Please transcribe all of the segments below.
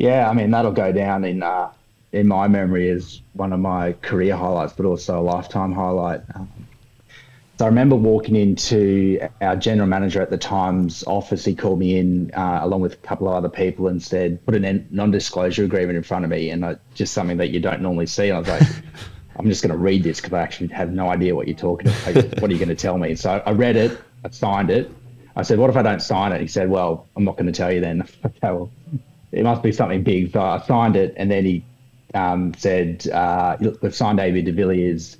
Yeah, I mean, that'll go down in my memory as one of my career highlights, but also a lifetime highlight. So I remember walking into our general manager at the time's office. He called me in along with a couple of other people and said, put a non-disclosure agreement in front of me, and just something that you don't normally see. And I was like, I'm just going to read this because I actually have no idea what you're talking about. Like, what are you going to tell me? So I read it, I signed it. I said, what if I don't sign it? He said, well, I'm not going to tell you then. Okay, well, it must be something big. So I signed it, and then he said, look, we've signed AB de Villiers.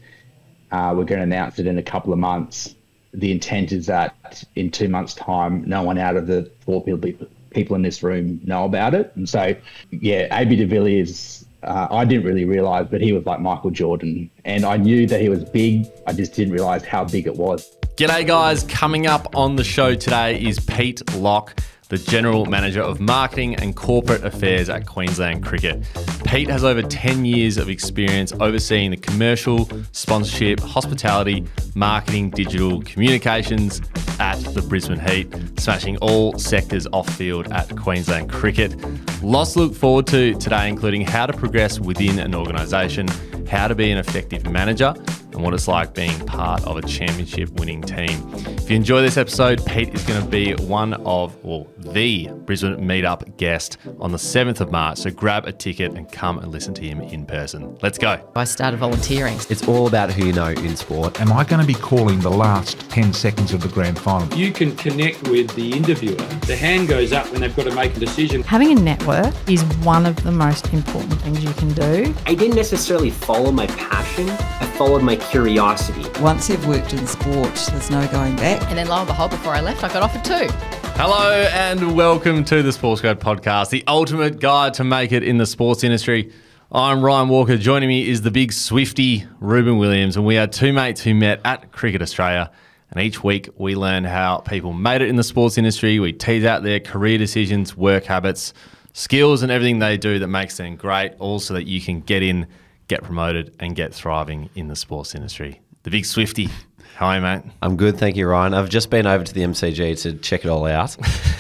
We're going to announce it in a couple of months. The intent is that in 2 months' time, no one out of the 4 people in this room know about it. And so, yeah, AB de Villiers, I didn't really realise, but he was like Michael Jordan. And I knew that he was big. I just didn't realise how big it was. G'day, guys. Coming up on the show today is Pete Locke, the General Manager of Marketing and Corporate Affairs at Queensland Cricket. Pete has over 10 years of experience overseeing the commercial, sponsorship, hospitality, marketing, digital, communications at the Brisbane Heat, smashing all sectors off-field at Queensland Cricket. Lots to look forward to today, including how to progress within an organisation, how to be an effective manager, and what it's like being part of a championship winning team. If you enjoy this episode, Pete is going to be the Brisbane Meetup guest on the 7th of March. So grab a ticket and come and listen to him in person. Let's go. I started volunteering. It's all about who you know in sport. Am I going to be calling the last 10 seconds of the grand final? You can connect with the interviewer. The hand goes up when they've got to make a decision. Having a network is one of the most important things you can do. I didn't necessarily follow my passion. I followed my curiosity. Once you've worked in sport, there's no going back. And then lo and behold, before I left, I got offered 2. Hello and welcome to the SportsGrad podcast, the ultimate guide to make it in the sports industry. I'm Ryan Walker. Joining me is the big Swifty, Ruben Williams, and we are 2 mates who met at Cricket Australia. And each week we learn how people made it in the sports industry. We tease out their career decisions, work habits, skills, and everything they do that makes them great, all so that you can get in, get promoted, and get thriving in the sports industry. The big Swifty. How are you, mate? I'm good, thank you, Ryan. I've just been over to the MCG to check it all out,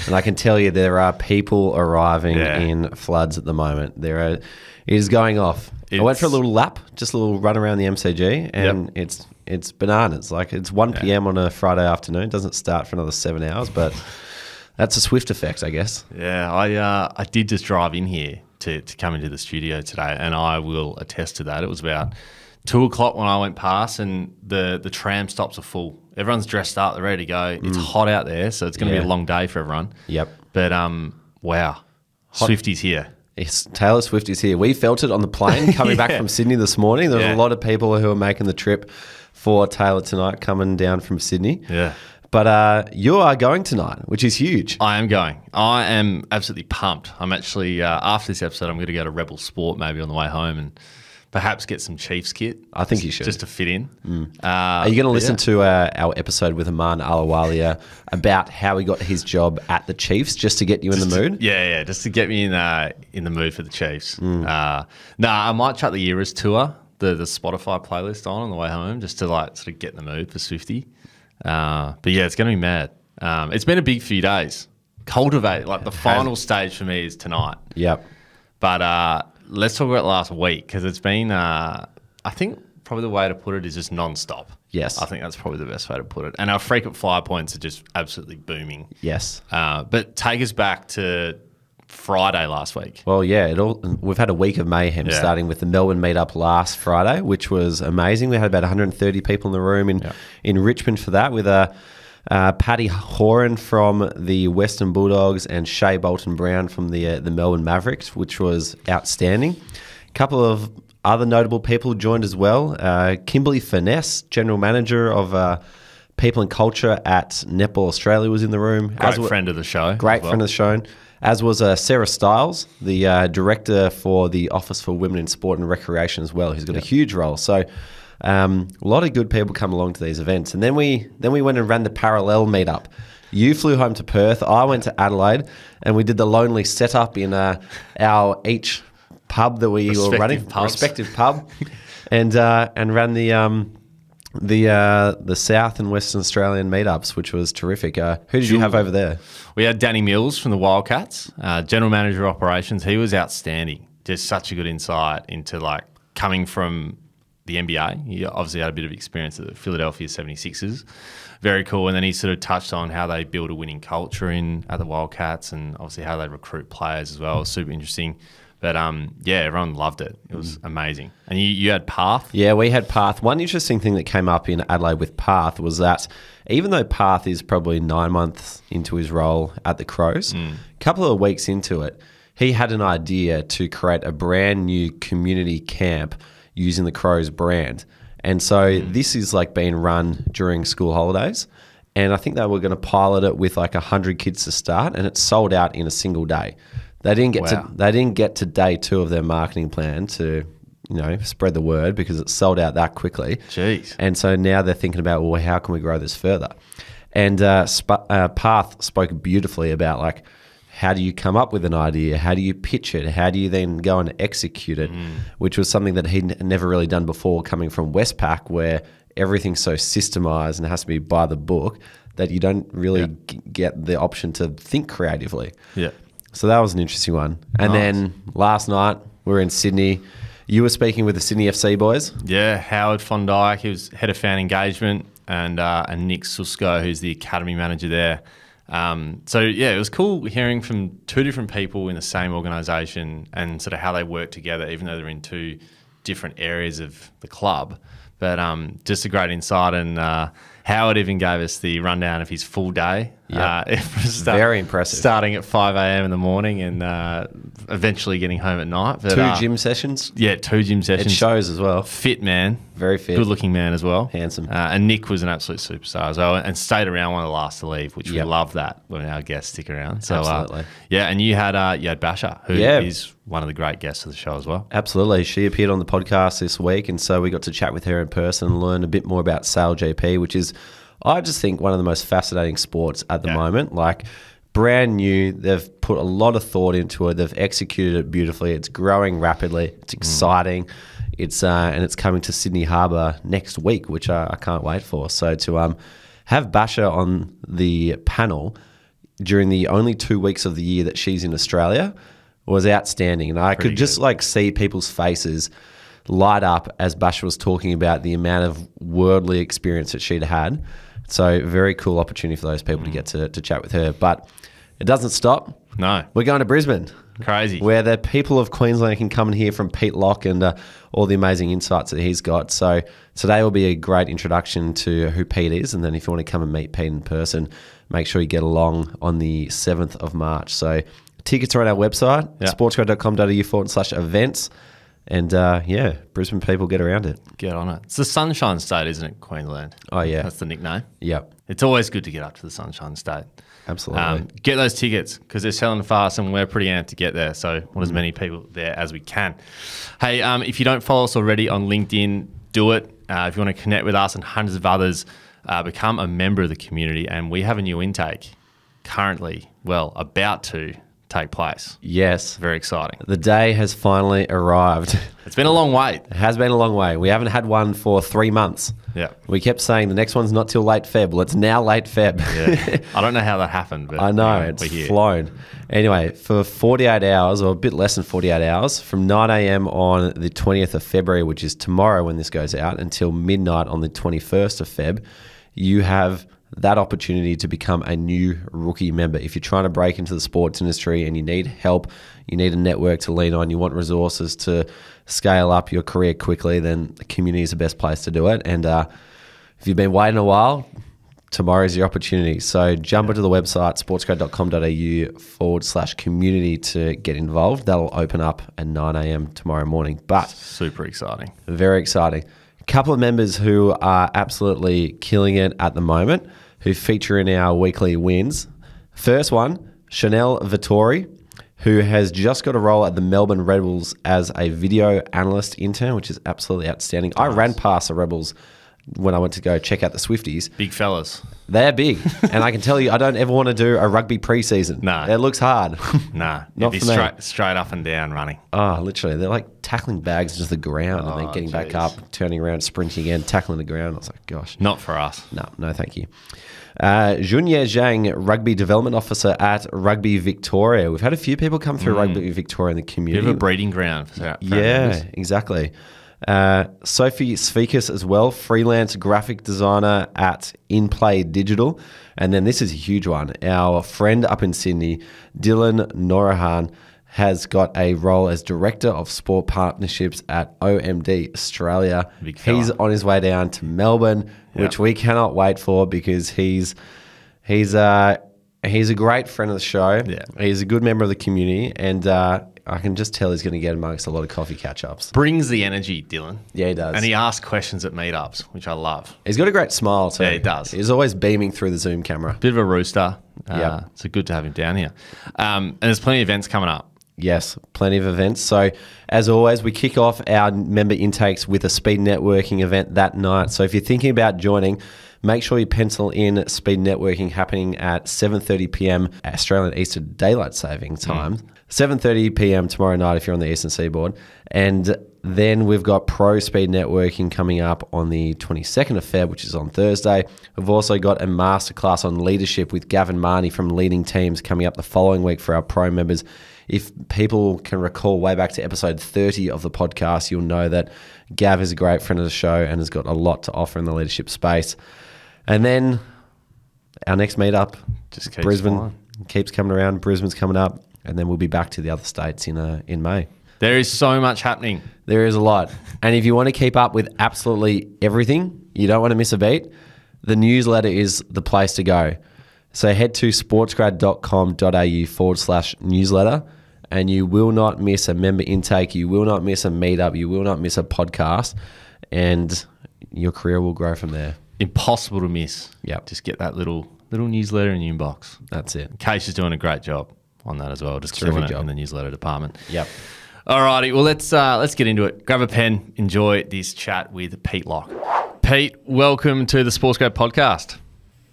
and I can tell you there are people arriving in floods at the moment. It is going off. I went for a little lap, just a little run around the MCG, and it's bananas. Like, it's 1 p.m. on a Friday afternoon. It doesn't start for another 7 hours, but that's a Swift effect, I guess. Yeah, I did just drive in here to come into the studio today, and I will attest to that. It was about 2 o'clock when I went past, and the tram stops are full. Everyone's dressed up, they're ready to go. It's hot out there, so it's going to be a long day for everyone. Yep. But wow, Swifty's here. Yes, Taylor Swift is here. We felt it on the plane coming back from Sydney this morning. There was a lot of people who are making the trip for Taylor tonight, coming down from Sydney. Yeah. But you are going tonight, which is huge. I am going. I am absolutely pumped. I'm actually, after this episode, I'm going to go to Rebel Sport maybe on the way home and perhaps get some Chiefs kit. I think you should. Just to fit in. Are you going to listen to our episode with Aman Alawalia about how he got his job at the Chiefs, just to get you in the mood? Yeah, just to get me in the mood for the Chiefs. I might chuck the Eras tour, the Spotify playlist on the way home, just to like sort of get in the mood for Swifty. But yeah, it's going to be mad. It's been a big few days. Cultivate, like the final stage for me is tonight. Yep. But let's talk about last week, because it's been, I think probably the way to put it is just non-stop. Yes. I think that's probably the best way to put it. And our frequent flyer points are just absolutely booming. Yes. But take us back to Friday last week. Well, yeah, we've had a week of mayhem, starting with the Melbourne meetup last Friday, which was amazing. We had about 130 people in the room in Richmond for that, with Paddy Horan from the Western Bulldogs and Shea Bolton-Brown from the Melbourne Mavericks, which was outstanding. A couple of other notable people joined as well. Kimberly Finesse, General Manager of People and Culture at Netball Australia, was in the room. Great friend of the show. Great friend of the show. As was Sarah Stiles, the Director for the Office for Women in Sport and Recreation as well, who's got a huge role. So a lot of good people come along to these events. And then we went and ran the parallel meetup. You flew home to Perth. I went to Adelaide, and we did the lonely setup in our each pub that we were running, respective pub, and ran the the South and Western Australian meetups, which was terrific. Who did you have over there? We had Danny Mills from the Wildcats, General Manager of Operations. He was outstanding. Just such a good insight into like coming from the NBA. He obviously had a bit of experience at the Philadelphia 76ers. Very cool. And then he sort of touched on how they build a winning culture at the Wildcats, and obviously how they recruit players as well. It was super interesting. But yeah, everyone loved it. It was amazing. And you had Path? Yeah, we had Path. One interesting thing that came up in Adelaide with Path was that even though Path is probably 9 months into his role at the Crows, a couple of weeks into it, he had an idea to create a brand new community camp using the Crows brand. And so this is like being run during school holidays. And I think they were going to pilot it with like 100 kids to start, and it sold out in a single day. They didn't get to day 2 of their marketing plan to, spread the word, because it sold out that quickly. Jeez. And so now they're thinking about, well, how can we grow this further? And Path spoke beautifully about like, how do you come up with an idea? How do you pitch it? How do you then go and execute it? Which was something that he'd never really done before, coming from Westpac, where everything's so systemized and has to be by the book that you don't really get the option to think creatively. Yeah. So that was an interesting one. And then last night we were in Sydney. You were speaking with the Sydney FC boys. Yeah, Howard Fondike, he was head of fan engagement, and Nick Susko, who's the academy manager there. So yeah, it was cool hearing from 2 different people in the same organisation and sort of how they work together, even though they're in 2 different areas of the club. But just a great insight, and Howard even gave us the rundown of his full day. Very impressive. Starting at 5 a.m. in the morning and eventually getting home at night. But, 2 gym sessions? Yeah, 2 gym sessions. It shows as well. Fit man. Very fit. Good-looking man as well. Handsome. And Nick was an absolute superstar as well, and stayed around one of the last to leave, which we love that when our guests stick around. So, absolutely. Yeah, and you had Basha, who is one of the great guests of the show as well. Absolutely. She appeared on the podcast this week, and so we got to chat with her in person and learn a bit more about Sail GP, which is, I just think, one of the most fascinating sports at the moment. Like, brand new, they've put a lot of thought into it. They've executed it beautifully. It's growing rapidly. It's exciting. It's and it's coming to Sydney Harbour next week, which I can't wait for. So to have Basha on the panel during the only 2 weeks of the year that she's in Australia was outstanding. And I could just like see people's faces light up as Basha was talking about the amount of worldly experience that she'd had. So very cool opportunity for those people to get to chat with her. But it doesn't stop. No. We're going to Brisbane. Crazy. Where the people of Queensland can come and hear from Pete Locke and all the amazing insights that he's got. So today will be a great introduction to who Pete is. And then if you want to come and meet Pete in person, make sure you get along on the 7th of March. So tickets are on our website, sportsgrad.com.au/events. And Brisbane people, get around it. Get on it. It's the Sunshine State, isn't it, Queensland? Oh, yeah. That's the nickname. Yep. It's always good to get up to the Sunshine State. Absolutely. Get those tickets because they're selling fast and we're pretty amped to get there. So want as many people there as we can. Hey, if you don't follow us already on LinkedIn, do it. If you want to connect with us and hundreds of others, become a member of the community. And we have a new intake currently, about to take place. Yes. Very exciting. The day has finally arrived. It's been a long wait. It has been a long way. We haven't had one for 3 months. Yeah. We kept saying the next one's not till late Feb. Well, it's now late Feb. Yeah. I don't know how that happened, but I know, it's flown. Anyway, for 48 hours or a bit less than 48 hours, from 9 a.m. on the 20th of February, which is tomorrow when this goes out, until midnight on the 21st of Feb, you have that opportunity to become a new rookie member. If you're trying to break into the sports industry and you need help, you need a network to lean on, you want resources to scale up your career quickly, then the community is the best place to do it. And if you've been waiting a while, tomorrow's your opportunity. So jump onto the website, sportsgrad.com.au/community to get involved. That'll open up at 9 a.m. tomorrow morning. But super exciting. Very exciting. A couple of members who are absolutely killing it at the moment, who feature in our weekly wins. First one, Chanel Vittori, who has just got a role at the Melbourne Rebels as a video analyst intern, which is absolutely outstanding. Nice. I ran past the Rebels when I went to go check out the Swifties. Big fellas. They're big. And I can tell you, I don't ever want to do a rugby pre-season. No. It looks hard. Nah. Not It'd for be me. straight up and down running. Oh, literally. They're like tackling bags into the ground and then getting back up, turning around, sprinting again, tackling the ground. I was like, gosh. Not for us. No, thank you. Junye Zhang, Rugby Development Officer at Rugby Victoria. We've had a few people come through Rugby Victoria in the community. Bit of a breeding ground. For yeah, exactly. Sophie Svikas as well, freelance graphic designer at In Play Digital. And then this is a huge one. Our friend up in Sydney, Dylan Norahan, has got a role as Director of Sport Partnerships at OMD Australia. He's on his way down to Melbourne, which we cannot wait for because he's a great friend of the show. Yeah. He's a good member of the community, and I can just tell he's going to get amongst a lot of coffee catch-ups. Brings the energy, Dylan. Yeah, he does. And he asks questions at meetups, which I love. He's got a great smile too. Yeah, he does. He's always beaming through the Zoom camera. Bit of a rooster. Yeah, it's good to have him down here. And there's plenty of events coming up. Yes, plenty of events. So, as always, we kick off our member intakes with a speed networking event that night. So, if you're thinking about joining, make sure you pencil in speed networking happening at 7:30 p.m. Australian Eastern Daylight Saving Time. 7:30 p.m. tomorrow night if you're on the Eastern Seaboard. And then we've got Pro Speed Networking coming up on the 22nd of Feb, which is on Thursday. We've also got a masterclass on leadership with Gavin Marnie from Leading Teams coming up the following week for our pro members. If people can recall way back to episode 30 of the podcast, you'll know that Gav is a great friend of the show and has got a lot to offer in the leadership space. And then our next meetup, just keeps Brisbane, flying. Keeps coming around. Brisbane's coming up, and then we'll be back to the other states in May. There is so much happening. There is a lot. And if you want to keep up with absolutely everything, you don't want to miss a beat, the newsletter is the place to go. So head to sportsgrad.com.au/newsletter, and you will not miss a member intake, you will not miss a meetup, you will not miss a podcast, and your career will grow from there. Impossible to miss. Yep. Just get that little newsletter in your inbox. That's it. Case is doing a great job on that as well. Just killing it in the newsletter department. Yep. Alrighty, well let's get into it. Grab a pen, enjoy this chat with Pete Locke. Pete, welcome to the SportsGrad podcast.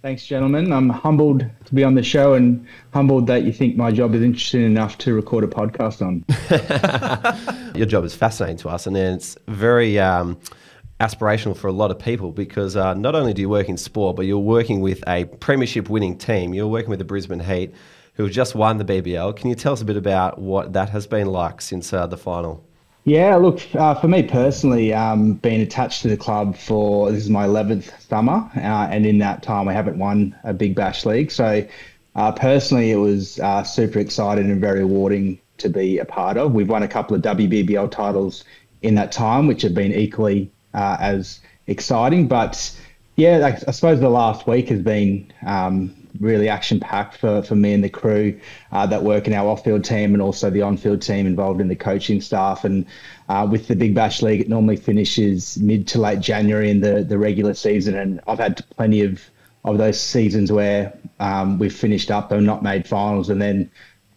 Thanks, gentlemen. I'm humbled to be on the show and humbled that you think my job is interesting enough to record a podcast on. Your job is fascinating to us, and it's very aspirational for a lot of people because not only do you work in sport, but you're working with a premiership winning team. You're working with the Brisbane Heat, who just won the BBL. Can you tell us a bit about what that has been like since the final? Yeah, look, for me personally, being attached to the club this is my 11th summer, and in that time I haven't won a Big Bash League. So personally, it was super exciting and very rewarding to be a part of. We've won a couple of WBBL titles in that time, which have been equally as exciting. But yeah, I suppose the last week has been really action-packed for me and the crew that work in our off-field team and also the on-field team involved in the coaching staff. And with the Big Bash League, it normally finishes mid to late January in the regular season. And I've had plenty of those seasons where we've finished up and not made finals. And then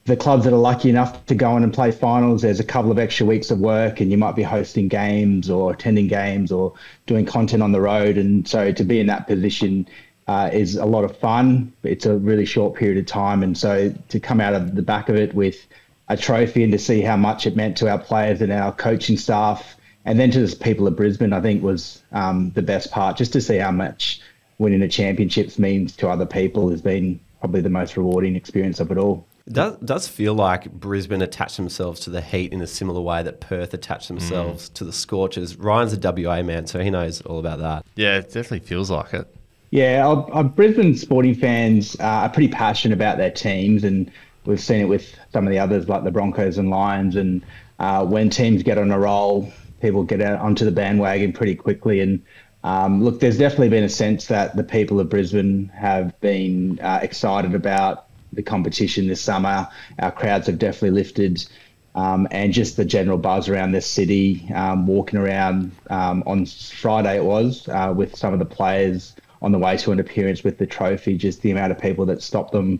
the clubs that are lucky enough to go on and play finals, there's a couple of extra weeks of work and you might be hosting games or attending games or doing content on the road. And so to be in that position is a lot of fun. It's a really short period of time. And so to come out of the back of it with a trophy and to see how much it meant to our players and our coaching staff, and then to the people of Brisbane, I think was the best part. Just to see how much winning a championships means to other people has been probably the most rewarding experience of it all. It does feel like Brisbane attached themselves to the Heat in a similar way that Perth attached themselves to the Scorchers. Ryan's a WA man, so he knows all about that. Yeah, it definitely feels like it. Yeah, our Brisbane sporting fans are pretty passionate about their teams, and we've seen it with some of the others like the Broncos and Lions. And when teams get on a roll, people get out onto the bandwagon pretty quickly. And look, there's definitely been a sense that the people of Brisbane have been excited about the competition this summer. Our crowds have definitely lifted, and just the general buzz around this city. Walking around on Friday it was with some of the players on the way to an appearance with the trophy, just the amount of people that stopped them,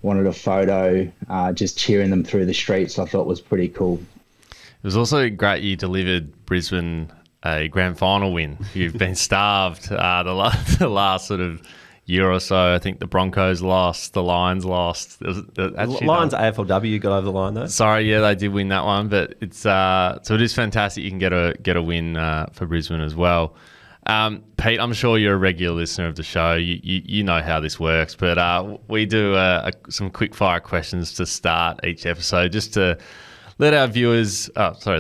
wanted a photo, just cheering them through the streets, I thought was pretty cool. It was also great you delivered Brisbane a grand final win. You've been starved the last sort of year or so. I think the Broncos lost, the Lions lost. Lions AFLW got over the line though. Sorry, yeah, they did win that one, but it's so it is fantastic. You can get a win for Brisbane as well. Pete, I'm sure you're a regular listener of the show. You know how this works, but we do some quick fire questions to start each episode, just to let our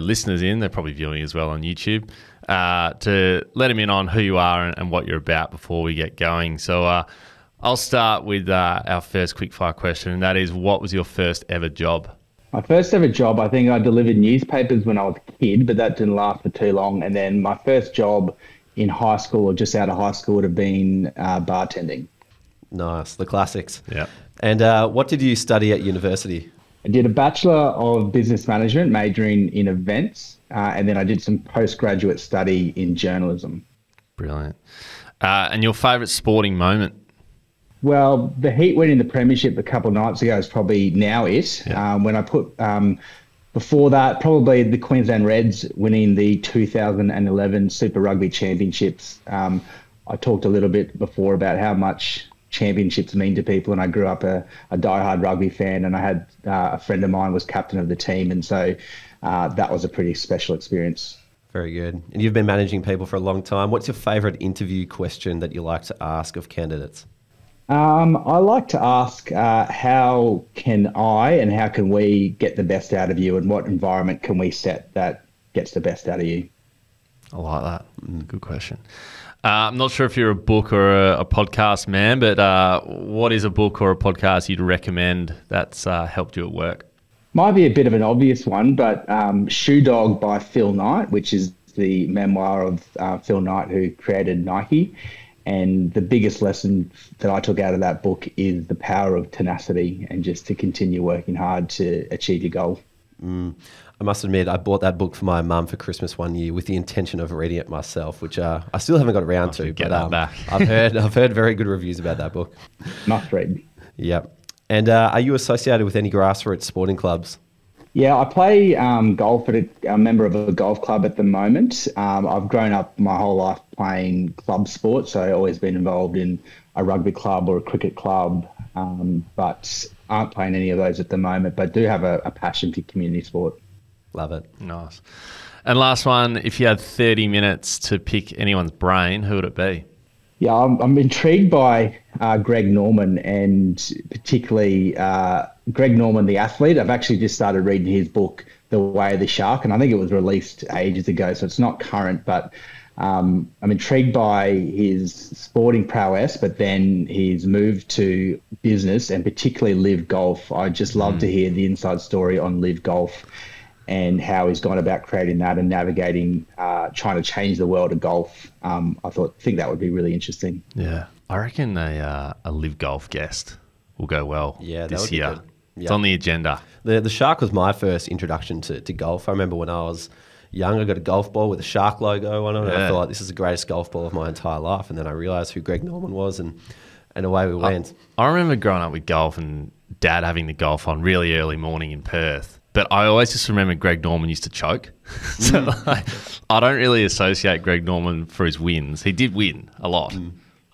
listeners in. They're probably viewing as well on YouTube. To let them in on who you are and what you're about before we get going. So I'll start with our first quickfire question, and that is, what was your first ever job? My first ever job, I think I delivered newspapers when I was a kid, but that didn't last for too long. And then my first job in high school or just out of high school would have been bartending. Nice, the classics. Yeah. And what did you study at university? I did a Bachelor of Business Management, majoring in events, and then I did some postgraduate study in journalism. Brilliant. And your favourite sporting moment? Well, the Heat winning the premiership a couple of nights ago is probably now it. Yeah. When I put before that, probably the Queensland Reds winning the 2011 Super Rugby Championships. I talked a little bit before about how much championships mean to people, and I grew up a diehard rugby fan, and I had a friend of mine was captain of the team, and so that was a pretty special experience. Very good. And you've been managing people for a long time. What's your favourite interview question that you like to ask of candidates? I like to ask how can I and how can we get the best out of you, and what environment can we set that gets the best out of you? I like that. Good question. I'm not sure if you're a book or a podcast man, but what is a book or a podcast you'd recommend that's helped you at work? Might be a bit of an obvious one, but Shoe Dog by Phil Knight, which is the memoir of Phil Knight, who created Nike. And the biggest lesson that I took out of that book is the power of tenacity and just to continue working hard to achieve your goal. I must admit, I bought that book for my mum for Christmas one year with the intention of reading it myself, which I still haven't got around to. Get that back. I've heard very good reviews about that book. Must read. Yeah. And are you associated with any grassroots sporting clubs? Yeah, I play golf at a member of a golf club at the moment. I've grown up my whole life playing club sports, so I've always been involved in a rugby club or a cricket club, but aren't playing any of those at the moment, but do have a passion for community sport. Love it. Nice. And last one, if you had 30 minutes to pick anyone's brain, who would it be? Yeah, I'm intrigued by Greg Norman, and particularly Greg Norman, the athlete. I've actually just started reading his book, The Way of the Shark, and I think it was released ages ago, so it's not current, but I'm intrigued by his sporting prowess, but then his move to business and particularly Live Golf. I just love to hear the inside story on Live Golf and how he's gone about creating that and navigating, trying to change the world of golf. I think that would be really interesting. Yeah, I reckon a Live Golf guest will go well this year. Good. Yeah. It's on the agenda. The shark was my first introduction to golf. I remember when I was young, I got a golf ball with a shark logo on it, and I thought, like, this is the greatest golf ball of my entire life. And then I realised who Greg Norman was, and away we went. I remember growing up with golf and Dad having the golf on really early morning in Perth. But I always just remember Greg Norman used to choke. So I don't really associate Greg Norman for his wins. He did win a lot.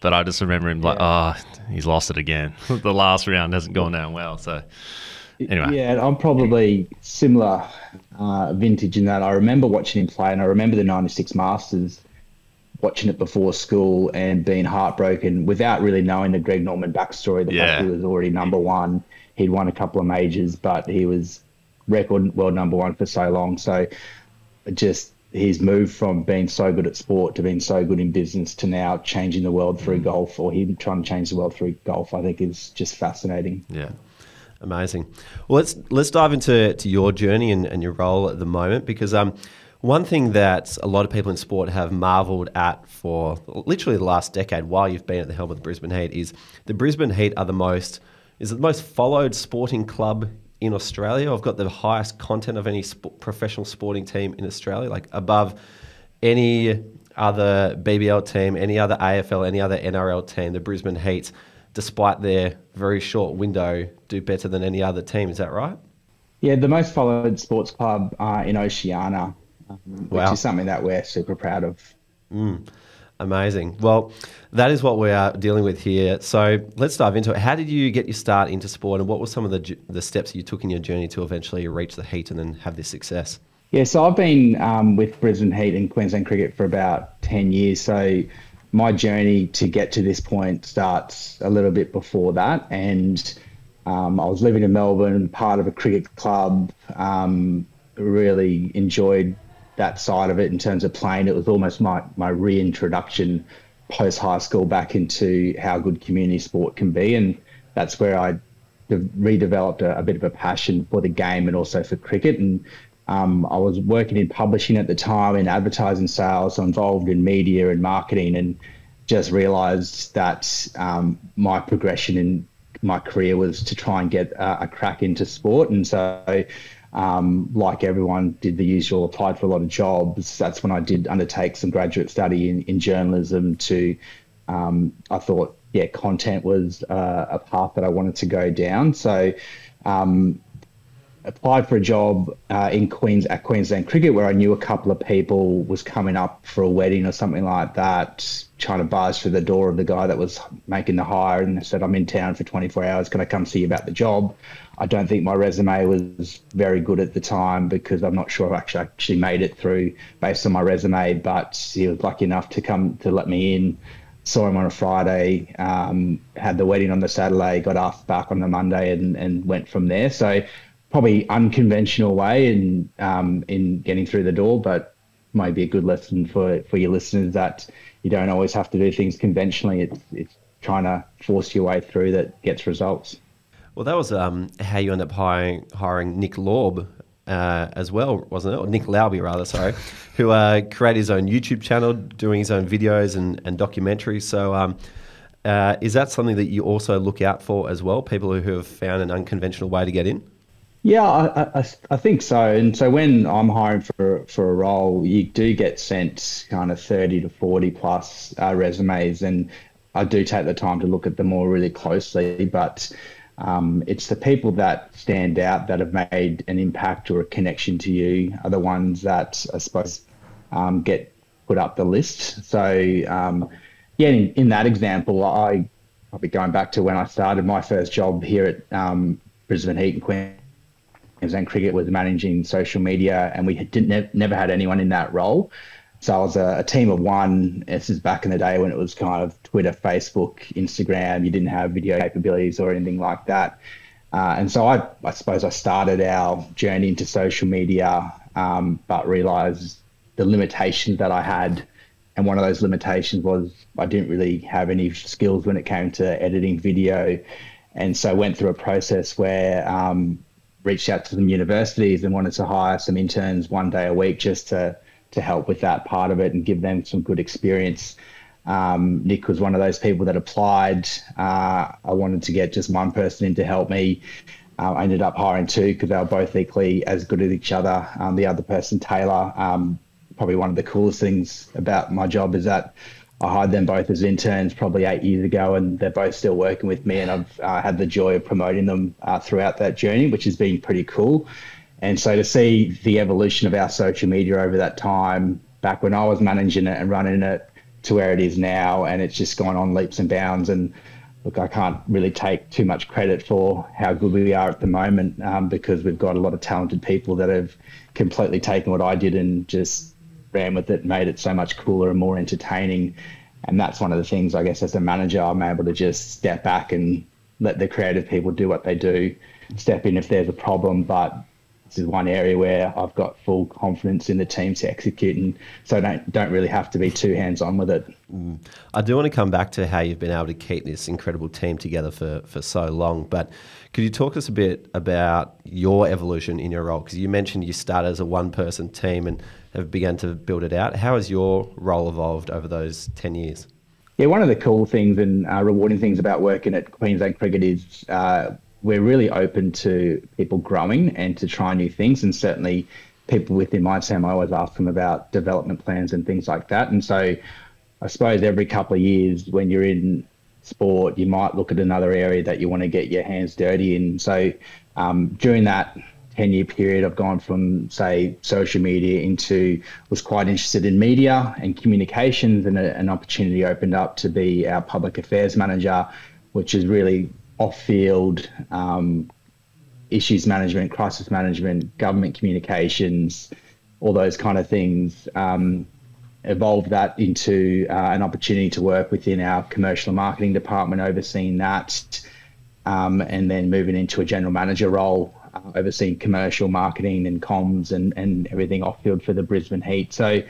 But I just remember him he's lost it again. The last round hasn't gone down well. So anyway. Yeah, I'm probably similar vintage in that I remember watching him play, and I remember the 96 Masters, watching it before school and being heartbroken without really knowing the Greg Norman backstory. The fact he was already number one. He'd won a couple of majors, but he was record world number one for so long. So just his move from being so good at sport to being so good in business to now changing the world through golf, or him trying to change the world through golf, I think is just fascinating. Yeah. Amazing. Well, let's dive into your journey and your role at the moment, because one thing that a lot of people in sport have marvelled at for literally the last decade while you've been at the helm of the Brisbane Heat is the Brisbane Heat are the most followed sporting club in Australia. I've got the highest content of any professional sporting team in Australia, like above any other BBL team, any other AFL, any other NRL team. The Brisbane Heat, despite their very short window, do better than any other team. Is that right? Yeah, the most followed sports club in Oceania. which is something that we're super proud of. Amazing. Well, that is what we are dealing with here. So let's dive into it. How did you get your start into sport, and what were some of the steps you took in your journey to eventually reach the heat and then have this success? Yeah, so I've been with Brisbane Heat and Queensland Cricket for about 10 years. So my journey to get to this point starts a little bit before that. And I was living in Melbourne, part of a cricket club, really enjoyed that side of it in terms of playing. It was almost my reintroduction post-high school back into how good community sport can be. And that's where I redeveloped a bit of a passion for the game and also for cricket. And I was working in publishing at the time, in advertising sales, so involved in media and marketing, and just realised that my progression in my career was to try and get a crack into sport. And so, like everyone, did the usual, applied for a lot of jobs. That's when I did undertake some graduate study in journalism I thought, content was a path that I wanted to go down. So applied for a job at Queensland Cricket, where I knew a couple of people, was coming up for a wedding or something like that, trying to buzz through the door of the guy that was making the hire, and they said, I'm in town for 24 hours, can I come see you about the job? I don't think my resume was very good at the time, because I'm not sure if I actually made it through based on my resume, but he was lucky enough to come to let me in. Saw him on a Friday, had the wedding on the Saturday, got asked back on the Monday, and went from there. So probably unconventional way in getting through the door, but might be a good lesson for your listeners that you don't always have to do things conventionally. It's trying to force your way through that gets results. Well, that was how you ended up hiring Nick Laub as well, wasn't it? Or Nick Laube, rather, sorry, who created his own YouTube channel, doing his own videos and documentaries. So is that something that you also look out for as well, people who have found an unconventional way to get in? Yeah, I think so. And so when I'm hiring for a role, you do get sent kind of 30 to 40 plus resumes, and I do take the time to look at them all really closely. But it's the people that stand out, that have made an impact or a connection to you, are the ones that I suppose get put up the list. So in that example, I probably going back to when I started my first job here at Brisbane Heat and Queensland Cricket, was managing social media, and we never had anyone in that role. So I was a team of one. This is back in the day when it was kind of Twitter, Facebook, Instagram. You didn't have video capabilities or anything like that. And so I suppose I started our journey into social media, but realised the limitations that I had. And one of those limitations was I didn't really have any skills when it came to editing video. And so I went through a process where reached out to some universities and wanted to hire some interns one day a week just to help with that part of it and give them some good experience. Nick was one of those people that applied. I wanted to get just one person in to help me. I ended up hiring two because they were both equally as good as each other. The other person, Taylor, probably one of the coolest things about my job is that I hired them both as interns probably 8 years ago, and they're both still working with me, and I've had the joy of promoting them throughout that journey, which has been pretty cool. And so to see the evolution of our social media over that time, back when I was managing it and running it, to where it is now, and it's just gone on leaps and bounds. And look, I can't really take too much credit for how good we are at the moment, because we've got a lot of talented people that have completely taken what I did and just ran with it, made it so much cooler and more entertaining. And that's one of the things, I guess, as a manager, I'm able to just step back and let the creative people do what they do, step in if there's a problem. But this is one area where I've got full confidence in the team to execute, and so don't really have to be too hands-on with it. I do want to come back to how you've been able to keep this incredible team together for so long, but could you talk to us a bit about your evolution in your role? Because you mentioned you started as a one-person team and have begun to build it out. How has your role evolved over those 10 years? Yeah, one of the cool things and rewarding things about working at Queensland Cricket is we're really open to people growing and to try new things. And certainly people within my team, I always ask them about development plans and things like that. And so I suppose every couple of years when you're in sport, you might look at another area that you want to get your hands dirty in. So during that 10-year period, I've gone from, say, social media was quite interested in media and communications, and an opportunity opened up to be our public affairs manager, which is really off-field issues management, crisis management, government communications, all those kind of things. Evolved that into an opportunity to work within our commercial and marketing department, overseeing that, and then moving into a general manager role, overseeing commercial marketing and comms and everything off-field for the Brisbane Heat. So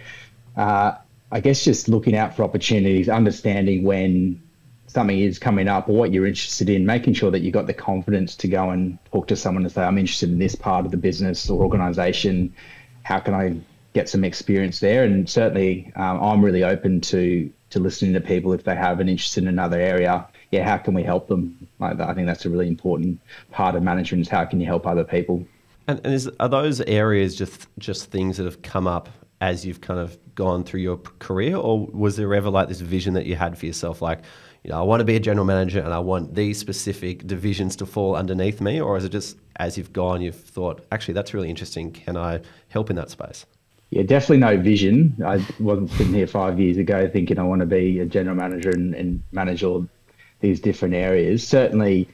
I guess just looking out for opportunities, understanding when something is coming up or what you're interested in, making sure that you've got the confidence to go and talk to someone and say, I'm interested in this part of the business or organisation. How can I get some experience there? And certainly I'm really open to listening to people if they have an interest in another area. Yeah, how can we help them? Like that, I think that's a really important part of management, is how can you help other people? And are those areas just things that have come up as you've kind of gone through your career, or was there ever like this vision that you had for yourself, like, you know, I want to be a general manager and I want these specific divisions to fall underneath me? Or is it just as you've gone, you've thought, actually, that's really interesting. Can I help in that space? Yeah, definitely no vision. I wasn't sitting here 5 years ago thinking I want to be a general manager and manage all these different areas. Certainly,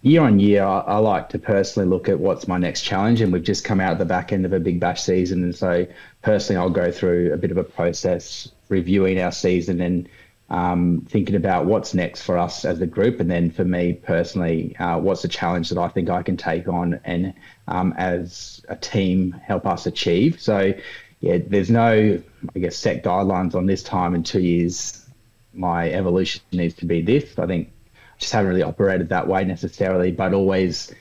year on year, I like to personally look at what's my next challenge, and we've just come out at the back end of a big bash season. And so personally, I'll go through a bit of a process reviewing our season and thinking about what's next for us as a group. And then for me personally, what's the challenge that I think I can take on and as a team help us achieve. So yeah, there's no, I guess, set guidelines on this time in 2 years. My evolution needs to be this. I think I just haven't really operated that way necessarily, but always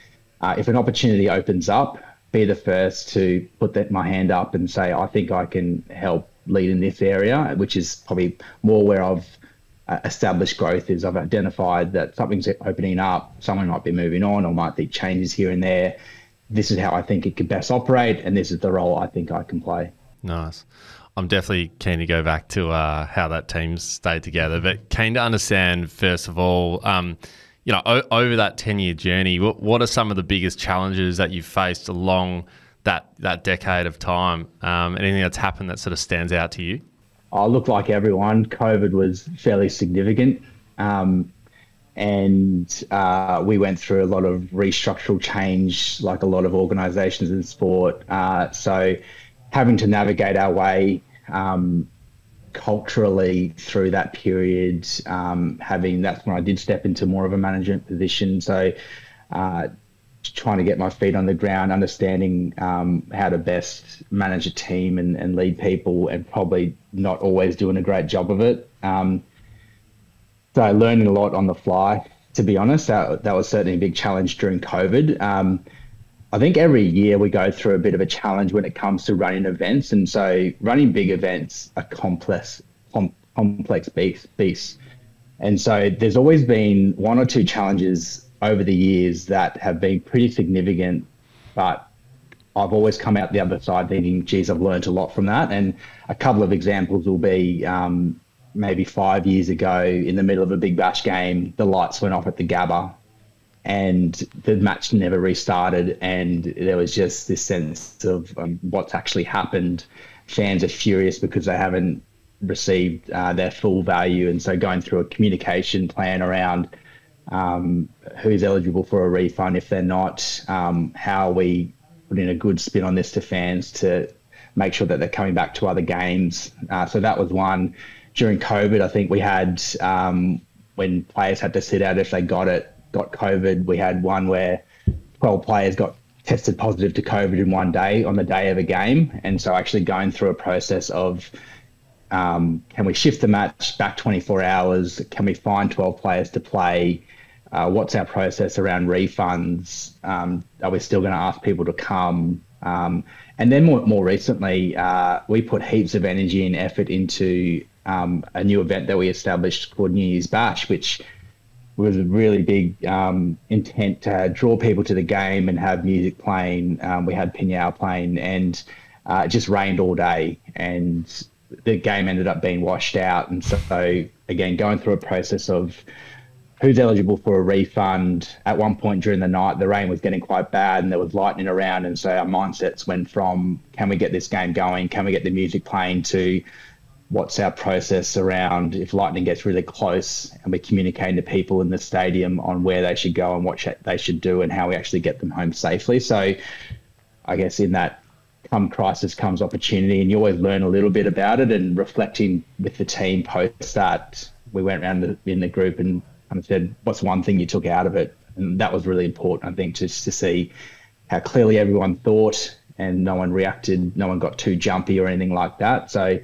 if an opportunity opens up, be the first to put my hand up and say, I think I can help lead in this area, which is probably more where I've established growth. Is I've identified that something's opening up, someone might be moving on or might be changes here and there. This is how I think it could best operate, and this is the role I think I can play. Nice. I'm definitely keen to go back to how that team stayed together, but keen to understand, first of all, you know, over that 10-year journey, what are some of the biggest challenges that you've faced along that decade of time? Anything that's happened that sort of stands out to you? I look like everyone. COVID was fairly significant. And we went through a lot of restructural change, like a lot of organisations in sport. So having to navigate our way culturally through that period, that's when I did step into more of a management position. So trying to get my feet on the ground, understanding how to best manage a team and lead people, and probably not always doing a great job of it. So learning a lot on the fly, to be honest. That was certainly a big challenge during COVID. I think every year we go through a bit of a challenge when it comes to running events. And so running big events are complex beasts. And so there's always been one or two challenges over the years that have been pretty significant, but I've always come out the other side thinking, geez, I've learned a lot from that. And a couple of examples will be maybe 5 years ago, in the middle of a big bash game, the lights went off at the Gabba and the match never restarted, and there was just this sense of what's actually happened. Fans are furious because they haven't received their full value, and so going through a communication plan around who's eligible for a refund if they're not, how we put in a good spin on this to fans to make sure that they're coming back to other games. So that was one. During COVID, I think we had, when players had to sit out if they got COVID, we had one where 12 players got tested positive to COVID in one day on the day of a game. And so actually going through a process of, can we shift the match back 24 hours? Can we find 12 players to play? What's our process around refunds? Are we still going to ask people to come? And then more recently, we put heaps of energy and effort into a new event that we established called New Year's Bash, which was a really big intent to draw people to the game and have music playing. We had Pinyao playing, and it just rained all day, and the game ended up being washed out. And so again, going through a process of who's eligible for a refund. At one point during the night, the rain was getting quite bad and there was lightning around. And so our mindsets went from, can we get this game going? Can we get the music playing, to what's our process around if lightning gets really close, and we're communicating to people in the stadium on where they should go and what they should do and how we actually get them home safely. So I guess in that come crisis comes opportunity, and you always learn a little bit about it. And reflecting with the team post that, we went around in the group and kind of said, what's one thing you took out of it? And that was really important, I think, just to see how clearly everyone thought and no one reacted, no one got too jumpy or anything like that. So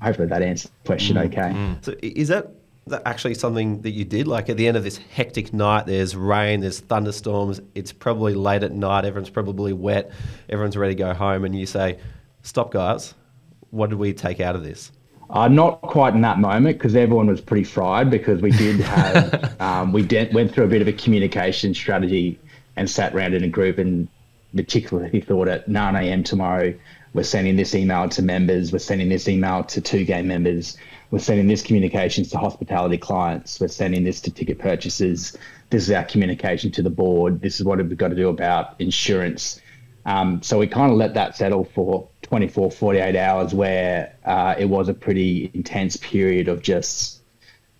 hopefully that answers the question okay. So is that actually something that you did? Like at the end of this hectic night, there's rain, there's thunderstorms, it's probably late at night, everyone's probably wet, everyone's ready to go home, and you say, stop guys, what did we take out of this? Not quite in that moment, because everyone was pretty fried, because we did have, went through a bit of a communication strategy and sat around in a group, and particularly thought at 9 a.m. tomorrow, we're sending this email to members, we're sending this email to 2-game members, we're sending this communications to hospitality clients, we're sending this to ticket purchasers, this is our communication to the board, this is what we've got to do about insurance. So we kind of let that settle for 24, 48 hours, where it was a pretty intense period of just,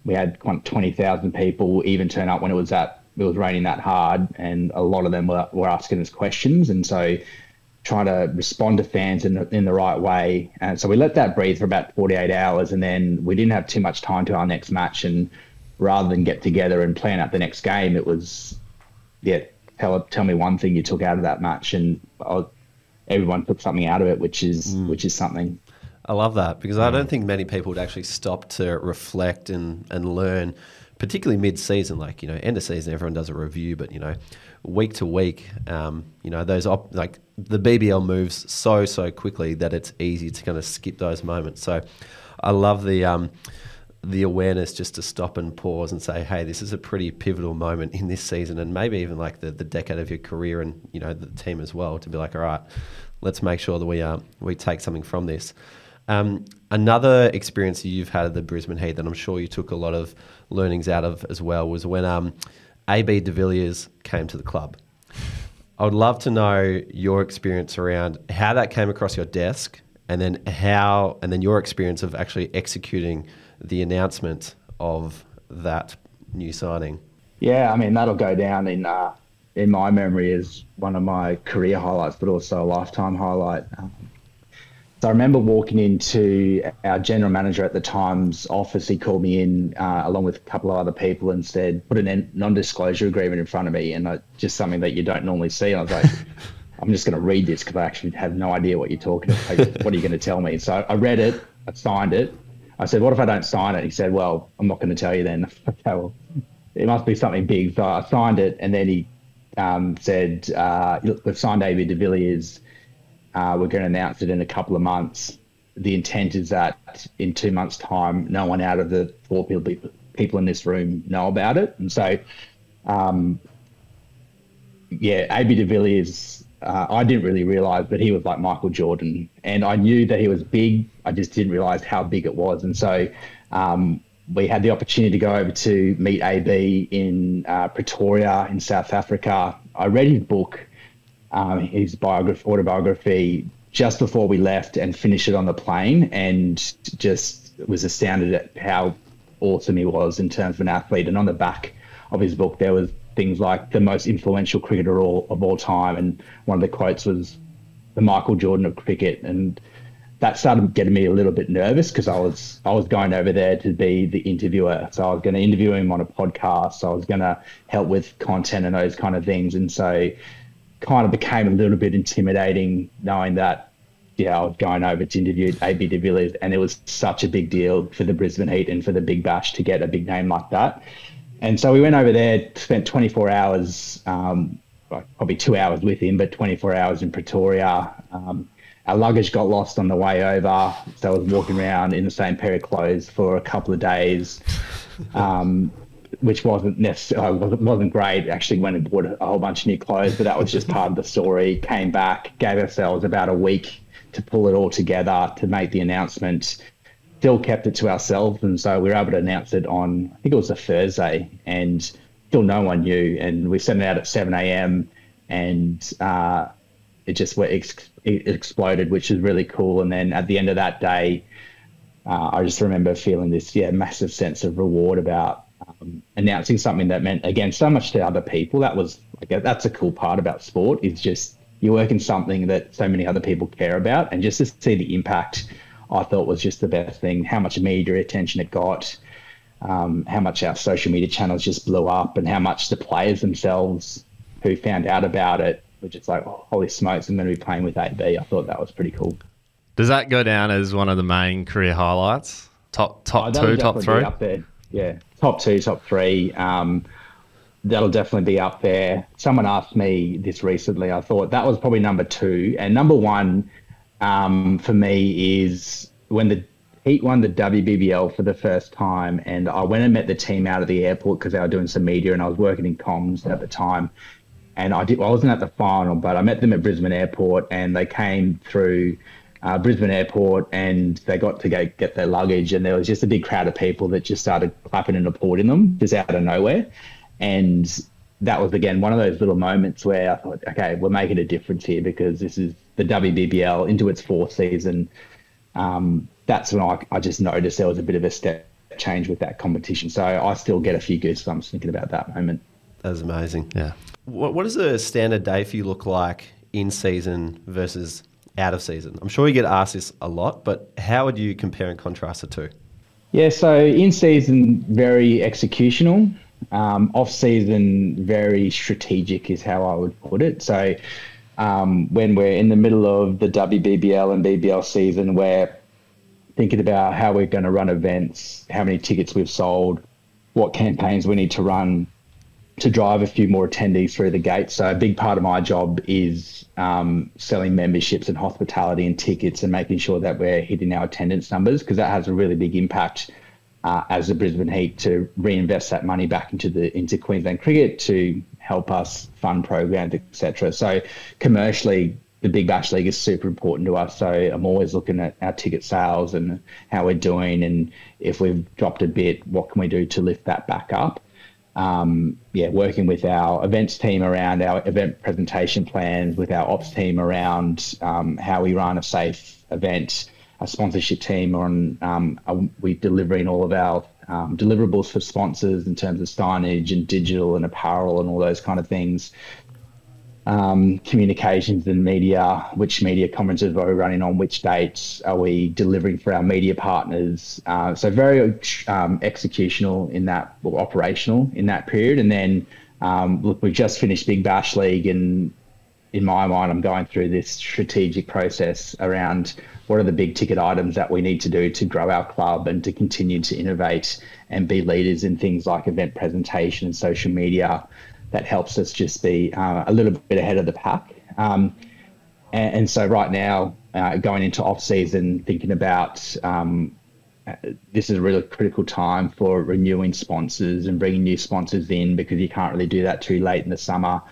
we had 20,000 people even turn up when it was raining that hard, and a lot of them were asking us questions. And so trying to respond to fans in the right way. And so we let that breathe for about 48 hours, and then we didn't have too much time to our next match. And rather than get together and plan out the next game, it was, tell me one thing you took out of that match. And everyone took something out of it, which is something. I love that, because I don't think many people would actually stop to reflect and learn, particularly mid-season. Like, end of season, everyone does a review, but, week to week, those like the BBL moves so quickly that it's easy to kind of skip those moments. So I love the awareness just to stop and pause and say, hey, this is a pretty pivotal moment in this season, and maybe even like the decade of your career, and the team as well, to be like, all right, let's make sure that we take something from this. Another experience you've had at the Brisbane Heat that I'm sure you took a lot of learnings out of as well was when AB de Villiers came to the club. I would love to know your experience around how that came across your desk, and then your experience of actually executing the announcement of that new signing. Yeah, I mean, that'll go down in my memory as one of my career highlights, but also a lifetime highlight. So I remember walking into our general manager at the time's office. He called me in along with a couple of other people and said, put a non-disclosure agreement in front of me, and just something that you don't normally see. And I was like, I'm just going to read this because I actually have no idea what you're talking about. Like, what are you going to tell me? So I read it, I signed it. I said, what if I don't sign it? He said, well, I'm not going to tell you then. Okay, well, it must be something big. So I signed it, and then he said, look, we've signed AB de Villiers. We're going to announce it in a couple of months. The intent is that in 2 months' time, no one out of the 4 people in this room know about it. And so, AB de Villiers, I didn't really realise, but he was like Michael Jordan. And I knew that he was big. I just didn't realise how big it was. And so we had the opportunity to go over to meet AB in Pretoria in South Africa. I read his book, his autobiography, just before we left, and finished it on the plane, and just was astounded at how awesome he was in terms of an athlete. And on the back of his book, there was things like the most influential cricketer of all time, and one of the quotes was the Michael Jordan of cricket. And that started getting me a little bit nervous, because I was going over there to be the interviewer. So I was going to interview him on a podcast. So I was going to help with content and those kind of things. And so kind of became a little bit intimidating knowing that, I was going over to interview AB de Villiers, and it was such a big deal for the Brisbane Heat and for the Big Bash to get a big name like that. And so we went over there, spent 24 hours, probably 2 hours with him, but 24 hours in Pretoria. Our luggage got lost on the way over, so I was walking around in the same pair of clothes for a couple of days, which wasn't great. Actually went and bought a whole bunch of new clothes, but that was just part of the story. Came back, gave ourselves about a week to pull it all together, to make the announcement. still kept it to ourselves. And so we were able to announce it on, I think it was a Thursday, and still no one knew. And we sent it out at 7 a.m. and it just it exploded, which is really cool. And then at the end of that day, I just remember feeling this massive sense of reward about announcing something that meant, again, so much to other people. That's a cool part about sport, is just you work in something that so many other people care about, and just to see the impact, I thought was just the best thing. How much media attention it got, how much our social media channels just blew up, and how much the players themselves who found out about it were just like, oh, holy smokes, I'm going to be playing with AB. I thought that was pretty cool. Does that go down as one of the main career highlights? Top two, top three? Up there. Yeah, top two, top three. That'll definitely be up there. Someone asked me this recently. I thought that was probably number two. And number one for me is when the Heat won the WBBL for the first time, and I went and met the team out of the airport because they were doing some media, and I was working in comms at the time. And I wasn't at the final, but I met them at Brisbane Airport, and they came through Brisbane Airport, and they got to get their luggage, and there was just a big crowd of people that just started clapping and applauding them just out of nowhere. And that was, again, one of those little moments where I thought, okay, we're making a difference here, because this is the WBBL into its fourth season. That's when I just noticed there was a bit of a step change with that competition. So I still get a few goosebumps thinking about that moment. That was amazing. Yeah. What does a standard day for you look like in season versus out of season? I'm sure you get asked this a lot, but how would you compare and contrast the two? Yeah, so in season, very executional. Off season, very strategic is how I would put it. So when we're in the middle of the WBBL and BBL season, we're thinking about how we're going to run events, how many tickets we've sold, what campaigns we need to run to drive a few more attendees through the gate. So a big part of my job is selling memberships and hospitality and tickets, and making sure that we're hitting our attendance numbers, because that has a really big impact as the Brisbane Heat to reinvest that money back into Queensland Cricket to help us fund programs, etc. So commercially, the Big Bash League is super important to us. So I'm always looking at our ticket sales and how we're doing, and if we've dropped a bit, what can we do to lift that back up? Working with our events team around our event presentation plans, with our ops team around how we run a safe event, a sponsorship team on we delivering all of our deliverables for sponsors in terms of signage and digital and apparel and all those kind of things. Communications and media, which media conferences are we running on, which dates are we delivering for our media partners? So very executional in that, or operational in that period. And then look, we've just finished Big Bash League, and in my mind, I'm going through this strategic process around what are the big ticket items that we need to do to grow our club and to continue to innovate and be leaders in things like event presentation and social media. That helps us just be a little bit ahead of the pack. And so right now, going into off-season, thinking about this is a really critical time for renewing sponsors and bringing new sponsors in, because you can't really do that too late in the summer.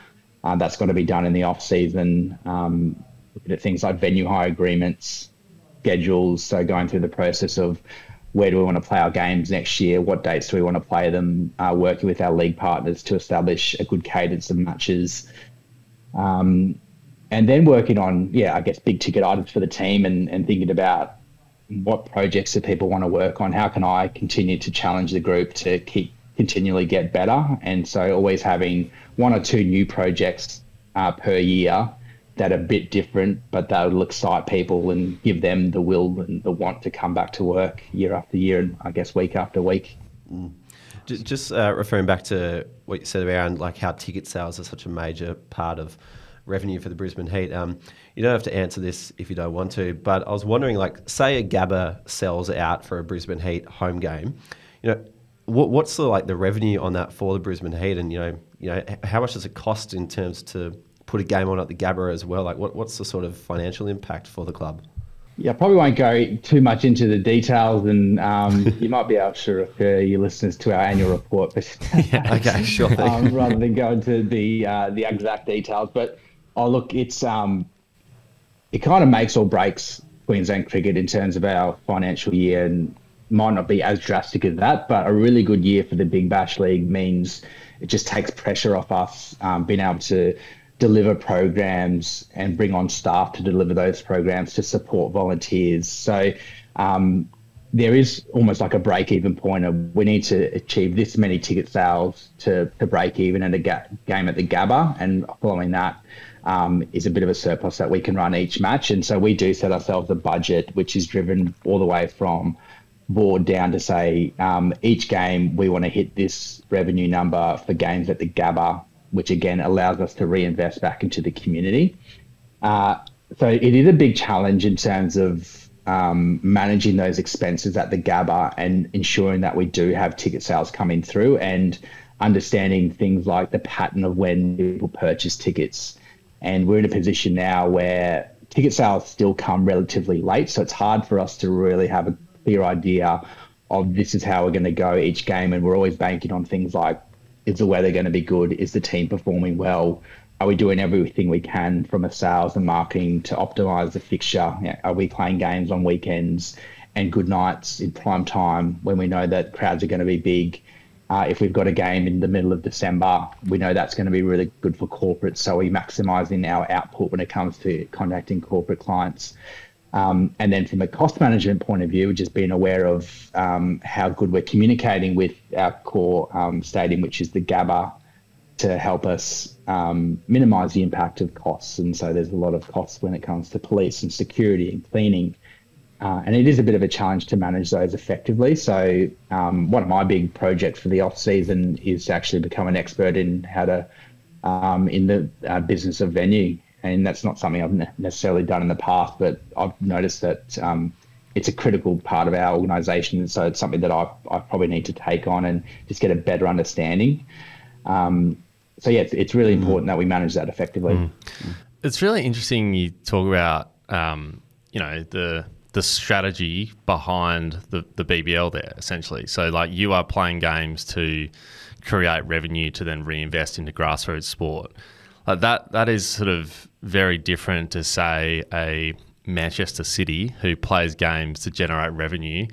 That's got to be done in the off-season. Looking at things like venue hire agreements, schedules, so going through the process of where do we want to play our games next year? What dates do we want to play them? Working with our league partners to establish a good cadence of matches. And then working on, big ticket items for the team, and thinking about what projects do people want to work on? How can I continue to challenge the group to continually get better? And so always having one or two new projects per year that are a bit different, but that will excite people and give them the will and the want to come back to work year after year, and I guess week after week. Just referring back to what you said around like how ticket sales are such a major part of revenue for the Brisbane Heat. You don't have to answer this if you don't want to, but I was wondering, like, say a Gabba sells out for a Brisbane Heat home game, what's the revenue on that for the Brisbane Heat, and how much does it cost in terms to put a game on at the Gabba as well? Like, what's the sort of financial impact for the club? Yeah, I probably won't go too much into the details, and you might be able to refer your listeners to our annual report. But okay, sure thing. Rather than go into the exact details, but look, it's it kind of makes or breaks Queensland Cricket in terms of our financial year, and might not be as drastic as that, but a really good year for the Big Bash League means it just takes pressure off us, being able to deliver programs and bring on staff to deliver those programs to support volunteers. So there is almost like a break-even point of we need to achieve this many ticket sales to break even in a game at the Gabba, and following that is a bit of a surplus that we can run each match. And so we do set ourselves a budget which is driven all the way from board down to say each game we want to hit this revenue number for games at the Gabba, which again allows us to reinvest back into the community. So it is a big challenge in terms of managing those expenses at the Gabba and ensuring that we do have ticket sales coming through, and understanding things like the pattern of when people purchase tickets. And we're in a position now where ticket sales still come relatively late, so it's hard for us to really have a clear idea of this is how we're going to go each game. And we're always banking on things like, is the weather going to be good? Is the team performing well? Are we doing everything we can from a sales and marketing to optimize the fixture? Are we playing games on weekends and good nights in prime time when we know that crowds are going to be big? If we've got a game in the middle of December, we know that's going to be really good for corporates. So we're maximizing our output when it comes to contacting corporate clients. And then from a cost management point of view, just being aware of how good we're communicating with our core stadium, which is the Gabba, to help us minimise the impact of costs. And so there's a lot of costs when it comes to police and security and cleaning. And it is a bit of a challenge to manage those effectively. So one of my big projects for the off season is to actually become an expert in how to, in the business of venue. And that's not something I've necessarily done in the past, but I've noticed that it's a critical part of our organisation. So it's something that I probably need to take on and just get a better understanding. So yeah, it's really important that we manage that effectively. It's really interesting you talk about, the strategy behind the BBL there, essentially. So like you are playing games to create revenue to then reinvest into grassroots sport. Like that is sort of very different to, say, a Manchester City who plays games to generate revenue,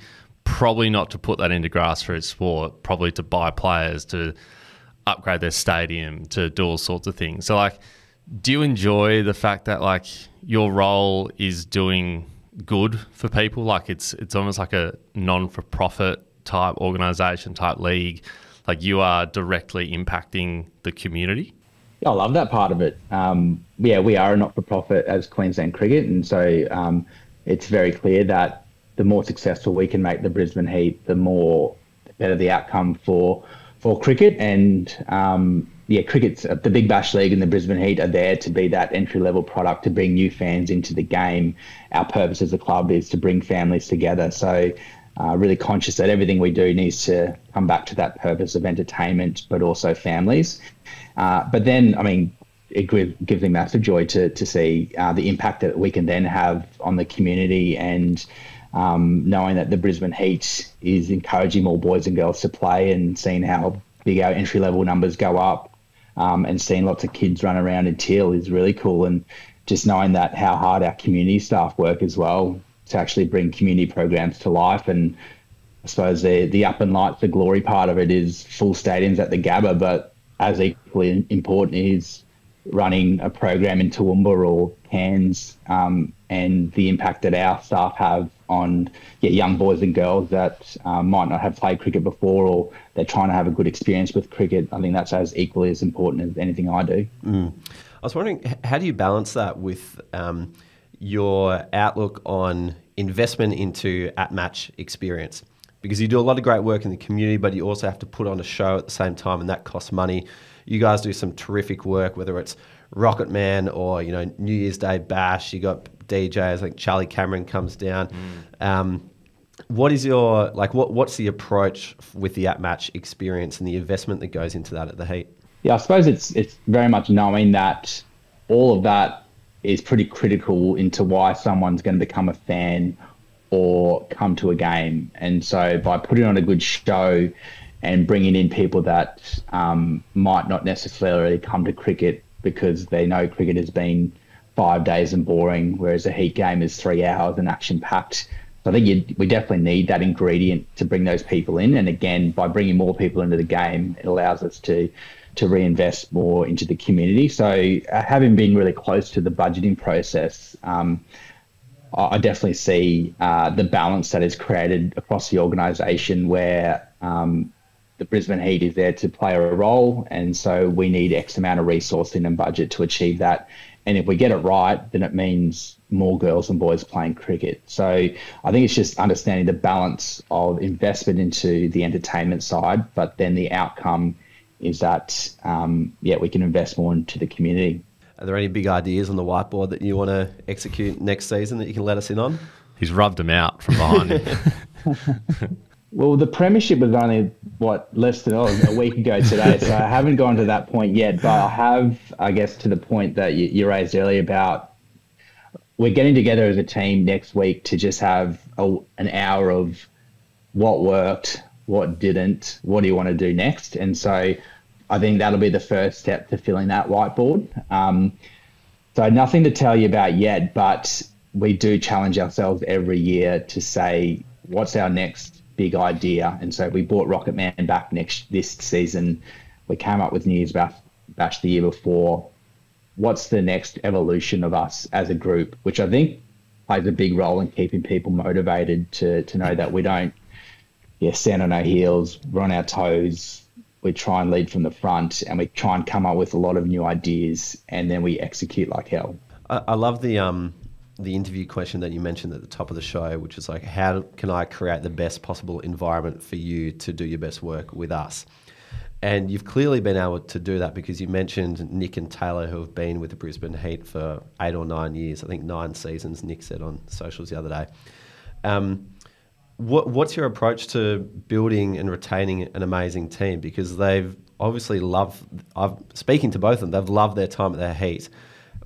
probably not to put that into grassroots sport, probably to buy players, to upgrade their stadium, to do all sorts of things. So like, do you enjoy the fact that like your role is doing good for people? Like it's almost like a non-for-profit type organisation, type league. Like you are directly impacting the community? I love that part of it. We are a not-for-profit as Queensland Cricket, and so it's very clear that the more successful we can make the Brisbane Heat, the better the outcome for cricket. And cricket's the Big Bash League and the Brisbane Heat are there to be that entry-level product to bring new fans into the game. Our purpose as a club is to bring families together. So really conscious that everything we do needs to come back to that purpose of entertainment, but also families. But then, I mean, it gives me massive joy to see the impact that we can then have on the community, and knowing that the Brisbane Heat is encouraging more boys and girls to play, and seeing how big our entry-level numbers go up, and seeing lots of kids run around in teal is really cool. And just knowing that how hard our community staff work as well to actually bring community programs to life. And I suppose the up and lights, the glory part of it is full stadiums at the Gabba, but as equally important is running a program in Toowoomba or Cairns, and the impact that our staff have on young boys and girls that might not have played cricket before, or they're trying to have a good experience with cricket. I think that's as equally as important as anything I do. I was wondering, how do you balance that with your outlook on investment into at-match experience? Because you do a lot of great work in the community, but you also have to put on a show at the same time, and that costs money. You guys do some terrific work, whether it's Rocket Man or, New Year's Day Bash. You got DJs like Charlie Cameron comes down. What is your, what's the approach with the at-match experience and the investment that goes into that at the Heat? Yeah, I suppose it's very much knowing that all of that is pretty critical into why someone's going to become a fan or come to a game. And so by putting on a good show and bringing in people that might not necessarily come to cricket because they know cricket has been 5 days and boring, whereas a heat game is 3 hours and action-packed. So I think we definitely need that ingredient to bring those people in. And again, by bringing more people into the game, it allows us to reinvest more into the community. So having been really close to the budgeting process, I definitely see the balance that is created across the organisation where the Brisbane Heat is there to play a role. And so we need X amount of resourcing and budget to achieve that. And if we get it right, then it means more girls and boys playing cricket. So I think it's just understanding the balance of investment into the entertainment side, but then the outcome is that, we can invest more into the community. Are there any big ideas on the whiteboard that you want to execute next season that you can let us in on? He's rubbed them out from behind him. Well, the premiership was only, less than a week ago today, so I haven't gone to that point yet, but I have, I guess, to the point that you raised earlier about we're getting together as a team next week to just have an hour of what worked, what didn't, what do you want to do next? And so I think that'll be the first step to filling that whiteboard. So nothing to tell you about yet, but we do challenge ourselves every year to say, what's our next big idea? And so we brought Rocket Man back this season. We came up with New Year's Bash the year before. What's the next evolution of us as a group, which I think plays a big role in keeping people motivated to know that we don't stand on our heels, we're on our toes. We try and lead from the front, and we try and come up with a lot of new ideas, and then we execute like hell. I love the interview question that you mentioned at the top of the show, which is like, how can I create the best possible environment for you to do your best work with us? And you've clearly been able to do that because you mentioned Nick and Taylor, who have been with the Brisbane Heat for 8 or 9 years. I think 9 seasons, Nick said on socials the other day. What's your approach to building and retaining an amazing team? Because they've obviously speaking to both of them, they've loved their time at their Heat.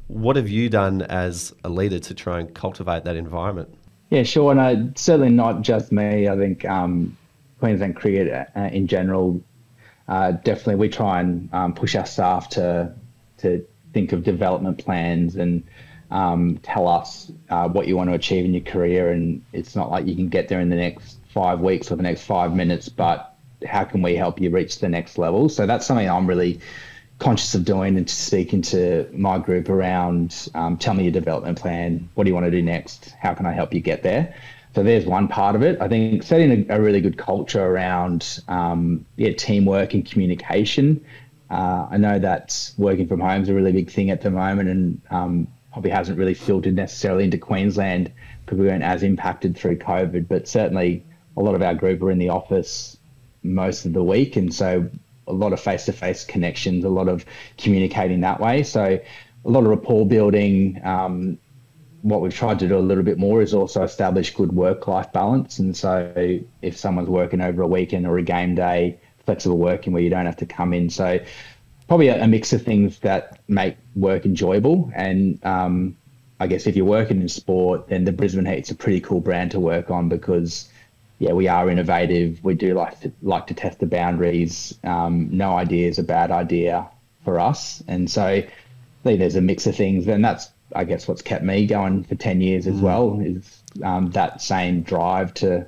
What have you done as a leader to try and cultivate that environment? Yeah, sure. And certainly not just me. I think Queensland Cricket in general, definitely we try and push our staff to think of development plans and tell us what you want to achieve in your career. And it's not like you can get there in the next 5 weeks or the next 5 minutes, but how can we help you reach the next level? So that's something I'm really conscious of doing, and to speaking to my group around, tell me your development plan. What do you want to do next? How can I help you get there? So there's one part of it. I think setting a really good culture around teamwork and communication. I know that working from home is a really big thing at the moment, and probably hasn't really filtered necessarily into Queensland because we weren't as impacted through COVID, but certainly a lot of our group are in the office most of the week, and so a lot of face-to-face connections, a lot of communicating that way. So a lot of rapport building. What we've tried to do a little bit more is also establish good work-life balance. And so if someone's working over a weekend or a game day, flexible working where you don't have to come in. So probably a mix of things that make work enjoyable. And I guess if you're working in sport, then the Brisbane Heat's a pretty cool brand to work on because we are innovative. We do like to test the boundaries. No idea is a bad idea for us. And so I think there's a mix of things. And that's, I guess, what's kept me going for 10 years as well, is that same drive to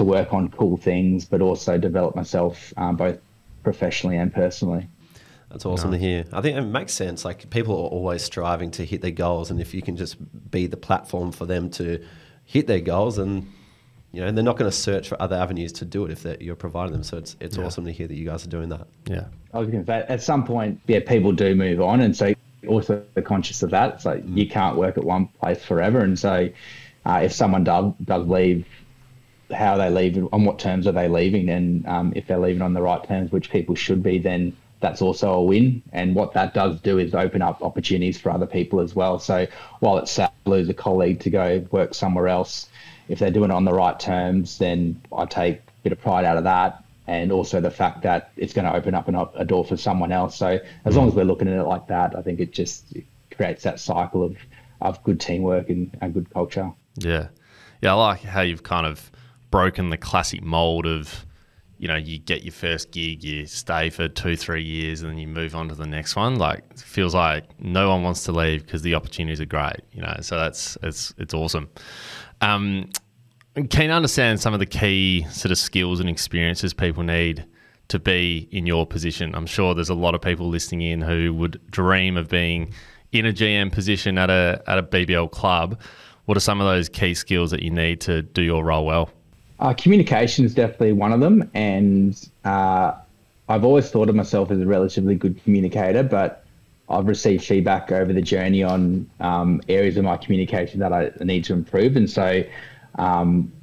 work on cool things, but also develop myself both professionally and personally. That's awesome to hear. I think it makes sense. Like, people are always striving to hit their goals, and if you can just be the platform for them to hit their goals, and they're not going to search for other avenues to do it if you're providing them. So it's awesome to hear that you guys are doing that. Yeah. I was going to say, at some point, people do move on, and so also conscious of that. It's like you can't work at one place forever, and so if someone does leave, how are they leaving, on what terms are they leaving, and if they're leaving on the right terms, which people should be, then that's also a win. And what that does do is open up opportunities for other people as well. So while it's sad to lose a colleague to go work somewhere else, if they're doing it on the right terms, then I take a bit of pride out of that. And also the fact that it's going to open up a door for someone else. So as long as we're looking at it like that, I think it creates that cycle of good teamwork and good culture. Yeah. Yeah, I like how you've kind of broken the classic mold of, you get your first gig, you stay for 2-3 years, and then you move on to the next one. Like, it feels like no one wants to leave because the opportunities are great, so it's awesome. I'm keen to understand some of the key sort of skills and experiences people need to be in your position. I'm sure there's a lot of people listening in who would dream of being in a GM position at a BBL club. What are some of those key skills that you need to do your role well? Communication is definitely one of them, and I've always thought of myself as a relatively good communicator, but I've received feedback over the journey on areas of my communication that I need to improve, and so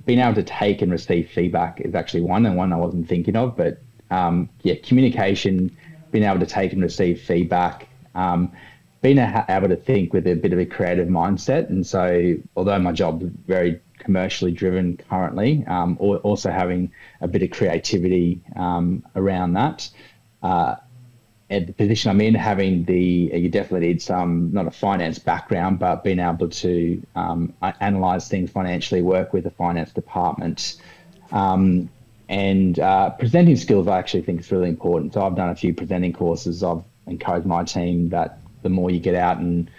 being able to take and receive feedback is actually one I wasn't thinking of, but communication, being able to take and receive feedback, being able to think with a bit of a creative mindset. And so although my job is very commercially driven currently, also having a bit of creativity around that. At the position I'm in, you definitely need some, not a finance background, but being able to analyse things financially, work with the finance department. And presenting skills, I actually think is really important. So I've done a few presenting courses. I've encouraged my team that the more you get out, and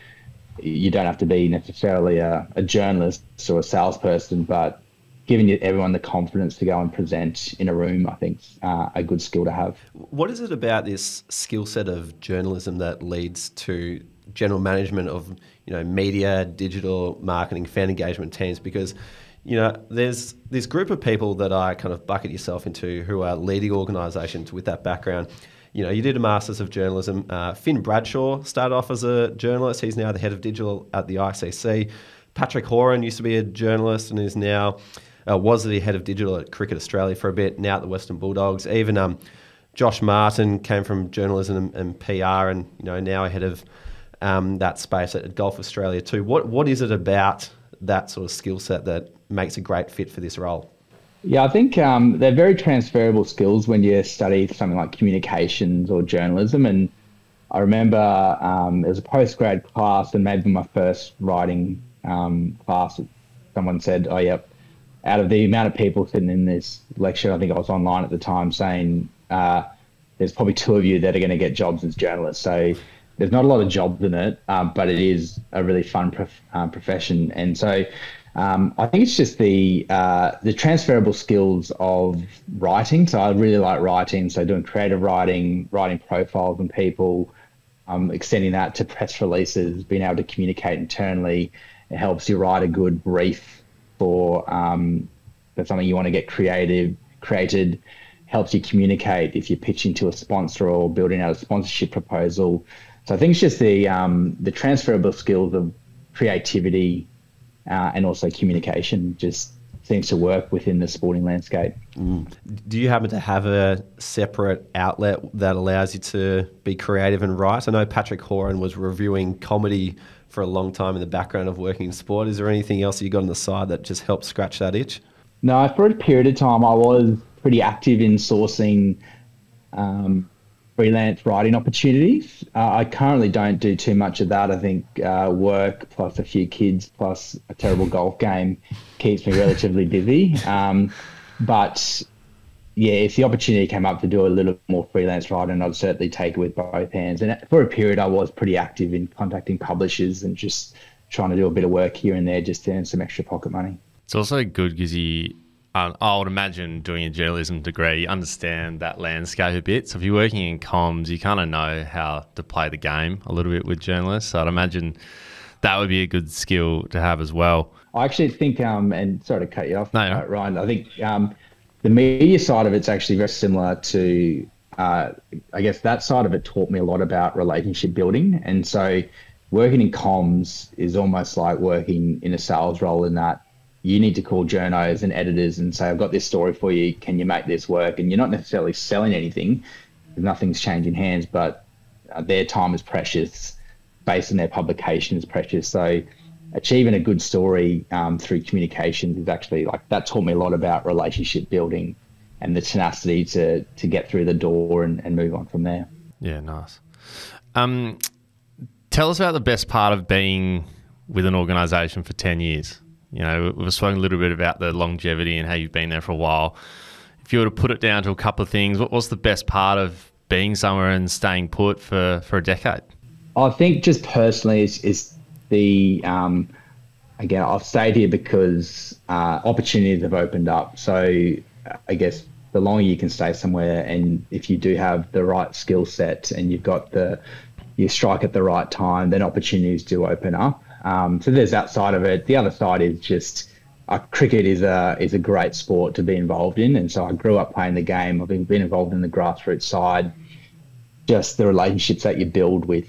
you don't have to be necessarily a journalist or a salesperson, but giving everyone the confidence to go and present in a room, I think, is a good skill to have. What is it about this skill set of journalism that leads to general management of, media, digital marketing, fan engagement teams? Because there's this group of people that I kind of bucket yourself into who are leading organisations with that background. You did a Masters of Journalism. Finn Bradshaw started off as a journalist. He's now the head of digital at the ICC. Patrick Horan used to be a journalist and is now, was the head of digital at Cricket Australia for a bit, now at the Western Bulldogs. Even Josh Martin came from journalism and PR and, now ahead of that space at Golf Australia too. What is it about that sort of skill set that makes a great fit for this role? Yeah, I think they're very transferable skills when you study something like communications or journalism. And I remember it was a postgrad class, and maybe my first writing class, someone said, "Oh, yep, out of the amount of people sitting in this lecture," I think I was online at the time, saying there's probably 2 of you that are going to get jobs as journalists. So there's not a lot of jobs in it, but it is a really fun profession. And so I think it's just the transferable skills of writing. So I really like writing. So doing creative writing profiles on people, extending that to press releases, being able to communicate internally. It helps you write a good brief for something you want to get created. Helps you communicate if you're pitching to a sponsor or building out a sponsorship proposal. So I think it's just the transferable skills of creativity and also communication just seems to work within the sporting landscape. Do you happen to have a separate outlet that allows you to be creative and write? I know Patrick Horan was reviewing comedy for a long time in the background of working in sport. Is there anything else you got on the side that just helps scratch that itch? No, for a period of time I was pretty active in sourcing freelance writing opportunities. I currently don't do too much of that. I think work plus a few kids plus a terrible golf game keeps me relatively busy. But yeah, if the opportunity came up to do a little more freelance writing, I'd certainly take it with both hands. And for a period, I was pretty active in contacting publishers and just trying to do a bit of work here and there just to earn some extra pocket money. It's also good because I would imagine doing a journalism degree, you understand that landscape a bit. So if you're working in comms, you kind of know how to play the game a little bit with journalists. So I'd imagine that would be a good skill to have as well. I actually think, and sorry to cut you off, Ryan, I think the media side of it's actually very similar to, I guess that side of it taught me a lot about relationship building. And so working in comms is almost like working in a sales role in that you need to call journos and editors and say, I've got this story for you. Can you make this work? And you're not necessarily selling anything. Nothing's changing hands, but their time is precious. Based on their publication is precious. So achieving a good story through communications is actually that taught me a lot about relationship building and the tenacity to get through the door and move on from there. Yeah, nice. Tell us about the best part of being with an organisation for 10 years. We've spoken a little bit about the longevity and how you've been there for a while. if you were to put it down to a couple of things, what's the best part of being somewhere and staying put for a decade? I think just personally is the, again, I've stayed here because opportunities have opened up. So I guess the longer you can stay somewhere, and if you do have the right skill set and you strike at the right time, then opportunities do open up. So there's that side of it. The other side is just cricket is a great sport to be involved in. And so I grew up playing the game. I've been involved in the grassroots side. Just the relationships that you build with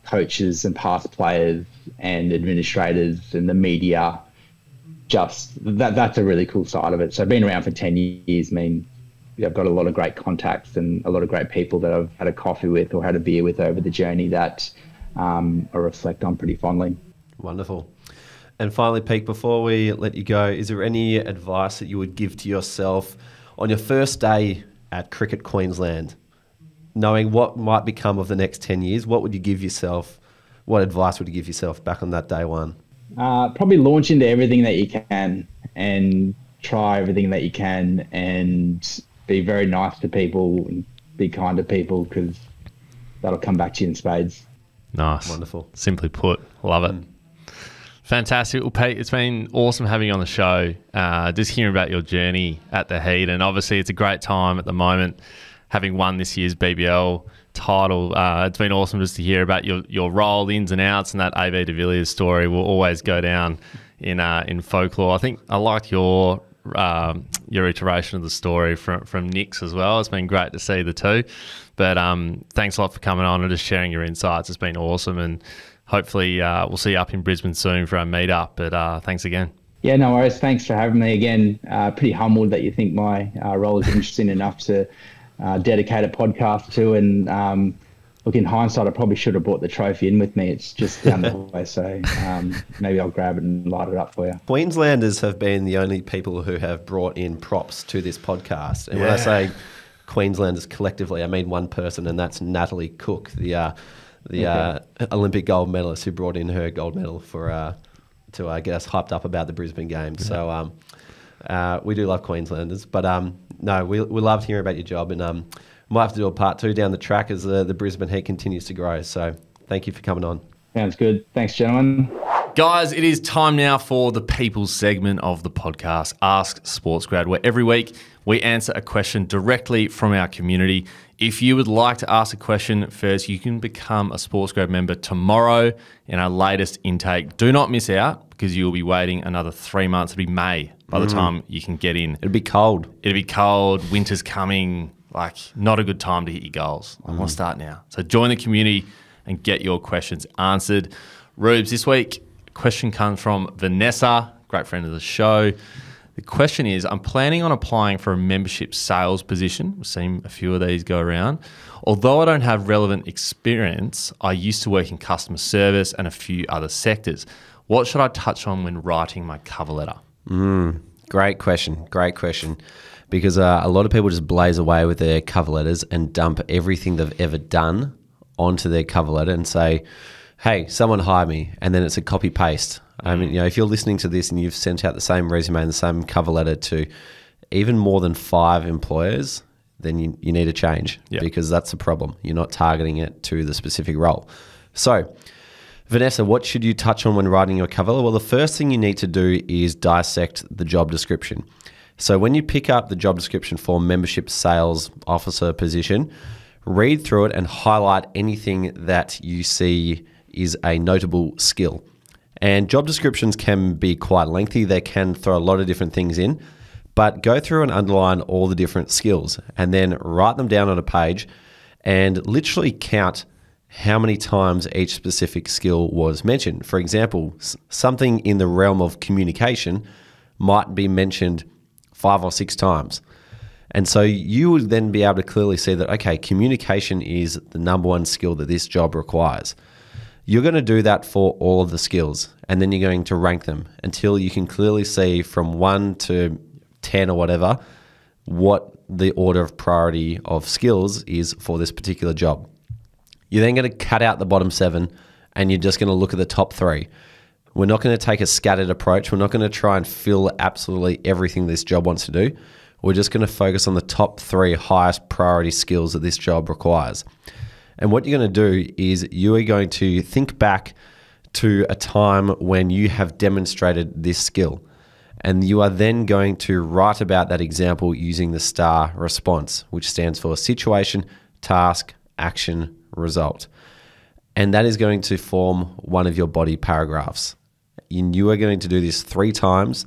coaches and past players and administrators and the media, just that's a really cool side of it. So being around for 10 years means I've got a lot of great contacts and a lot of great people that I've had a coffee with or had a beer with over the journey that I reflect on pretty fondly. Wonderful. And finally, Pete, before we let you go, is there any advice that you would give to yourself on your first day at Cricket Queensland? Knowing what might become of the next 10 years, what would you give yourself? What advice would you give yourself back on that day one? Probably launch into everything that you can and try everything that you can and be very nice to people and be kind to people, because that'll come back to you in spades. Nice. Wonderful. Simply put. Love it. Fantastic. Well, Pete, it's been awesome having you on the show, just hearing about your journey at the Heat. And obviously it's a great time at the moment, having won this year's BBL title. It's been awesome just to hear about your role, the ins and outs, and that AB de Villiers story will always go down in folklore. I think I liked your iteration of the story from Nick's as well. It's been great to see the two. But thanks a lot for coming on and just sharing your insights. It's been awesome, and hopefully we'll see you up in Brisbane soon for our meetup. But thanks again. Yeah, no worries. Thanks for having me again. Pretty humbled that you think my role is interesting enough to dedicate a podcast to. And look, in hindsight, I probably should have brought the trophy in with me. It's just down the way, so maybe I'll grab it and light it up for you. Queenslanders have been the only people who have brought in props to this podcast. And when I say Queenslanders collectively, I mean one person, and that's Natalie Cook, the Olympic gold medalist who brought in her gold medal to get us hyped up about the Brisbane Games. Yeah. So we do love Queenslanders, but no, we loved hearing about your job, and might have to do a part 2 down the track as the Brisbane Heat continues to grow. So thank you for coming on. Sounds good. Thanks, gentlemen. Guys, it is time now for the people's segment of the podcast, Ask SportsGrad, where every week we answer a question directly from our community. If you would like to ask a question first, you can become a SportsGrad member tomorrow in our latest intake. Do not miss out, because you will be waiting another 3 months. It'll be May by the time you can get in. It'll be cold. Winter's coming. Like, not a good time to hit your goals. I want to start now. So join the community and get your questions answered. Rubes, this week, a question comes from Vanessa, great friend of the show. The question is, I'm planning on applying for a membership sales position. We've seen a few of these go around. Although I don't have relevant experience, I used to work in customer service and a few other sectors. What should I touch on when writing my cover letter? Great question. Because a lot of people just blaze away with their cover letters and dump everything they've ever done onto their cover letter and say, hey, someone hire me, and then it's a copy paste. I mean, if you're listening to this and you've sent out the same resume and the same cover letter to even more than 5 employers, then you need to change, because that's the problem. You're not targeting it to the specific role. So, Vanessa, what should you touch on when writing your cover letter? Well, the first thing you need to do is dissect the job description. So when you pick up the job description for membership sales officer position, read through it and highlight anything that you see is a notable skill. And job descriptions can be quite lengthy. They can throw a lot of different things in, but go through and underline all the different skills and then write them down on a page and literally count how many times each specific skill was mentioned. For example, something in the realm of communication might be mentioned 5 or 6 times. And so you would then be able to clearly see that, okay, communication is the number one skill that this job requires. You're going to do that for all of the skills, and then you're going to rank them until you can clearly see from 1 to 10 or whatever what the order of priority of skills is for this particular job. You're then going to cut out the bottom 7, and you're just going to look at the top 3. We're not going to take a scattered approach. We're not going to try and fill absolutely everything this job wants to do. We're just going to focus on the top 3 highest priority skills that this job requires. And what you're going to do is you are going to think back to a time when you have demonstrated this skill. And you are then going to write about that example using the STAR response, which stands for situation, task, action, result. And that is going to form one of your body paragraphs. And you are going to do this 3 times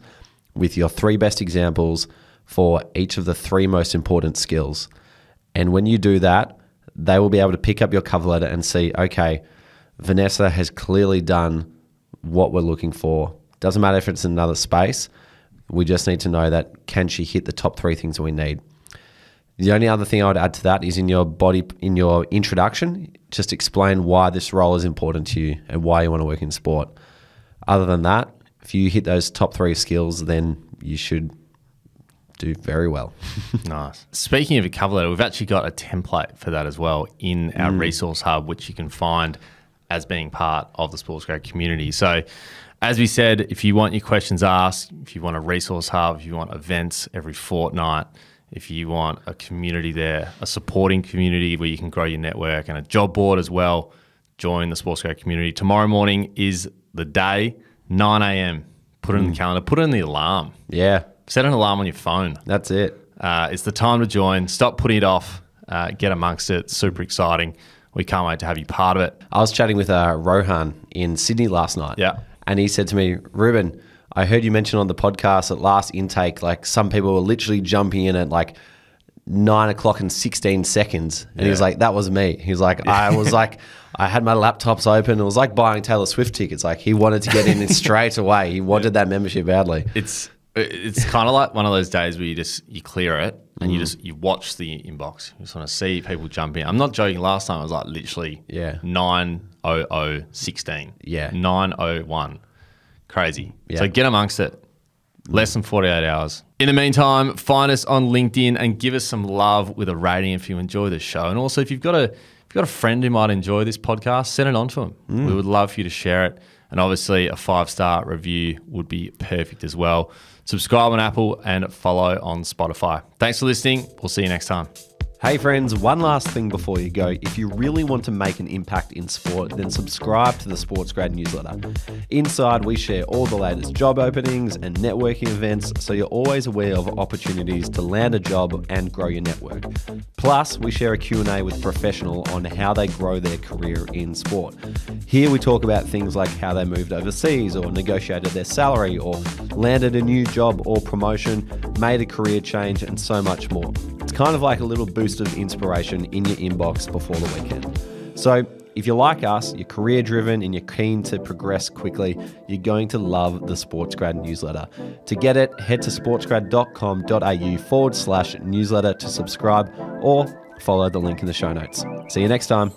with your 3 best examples for each of the 3 most important skills. And when you do that, they will be able to pick up your cover letter and see, okay, Vanessa has clearly done what we're looking for. Doesn't matter if it's in another space. We just need to know that can she hit the top 3 things that we need. The only other thing I would add to that is in your introduction, just explain why this role is important to you and why you want to work in sport. Other than that, if you hit those top 3 skills, then you should do very well. Nice. Speaking of a cover letter, we've actually got a template for that as well in our resource hub, which you can find as being part of the SportsGrad community. So as we said, if you want your questions asked, if you want a resource hub, if you want events every fortnight, if you want a community there, a supporting community where you can grow your network and a job board as well, join the SportsGrad community. Tomorrow morning is the day, 9 a.m. Put it in the calendar, put it in the alarm. Yeah. Set an alarm on your phone. That's it. It's the time to join. Stop putting it off. Get amongst it. Super exciting. We can't wait to have you part of it. I was chatting with Rohan in Sydney last night. Yeah. And he said to me, Ruben, I heard you mention on the podcast at last intake, like some people were literally jumping in at like 9 o'clock and 16 seconds. And he was like, that was me. He was like, I was like, I had my laptops open. It was like buying Taylor Swift tickets. Like he wanted to get in straight away. He wanted that membership badly. It's kind of like one of those days where you clear it and you watch the inbox. You just want to see people jump in. I'm not joking. Last time it was like literally 9:00:16. Yeah. 9:01. Crazy. Yeah. So get amongst it. Less than 48 hours. In the meantime, find us on LinkedIn and give us some love with a rating if you enjoy the show. And also if you've got a friend who might enjoy this podcast, send it on to them. We would love for you to share it. And obviously a 5-star review would be perfect as well. Subscribe on Apple and follow on Spotify. Thanks for listening. We'll see you next time. Hey friends, one last thing before you go. If you really want to make an impact in sport, then subscribe to the SportsGrad newsletter. Inside, we share all the latest job openings and networking events, so you're always aware of opportunities to land a job and grow your network. Plus, we share a Q&A with a professional on how they grow their career in sport. Here we talk about things like how they moved overseas or negotiated their salary or landed a new job or promotion, made a career change, and so much more. It's kind of like a little boost of inspiration in your inbox before the weekend. So if you're like us, you're career driven and you're keen to progress quickly, you're going to love the SportsGrad newsletter. To get it, head to sportsgrad.com.au/newsletter to subscribe or follow the link in the show notes. See you next time.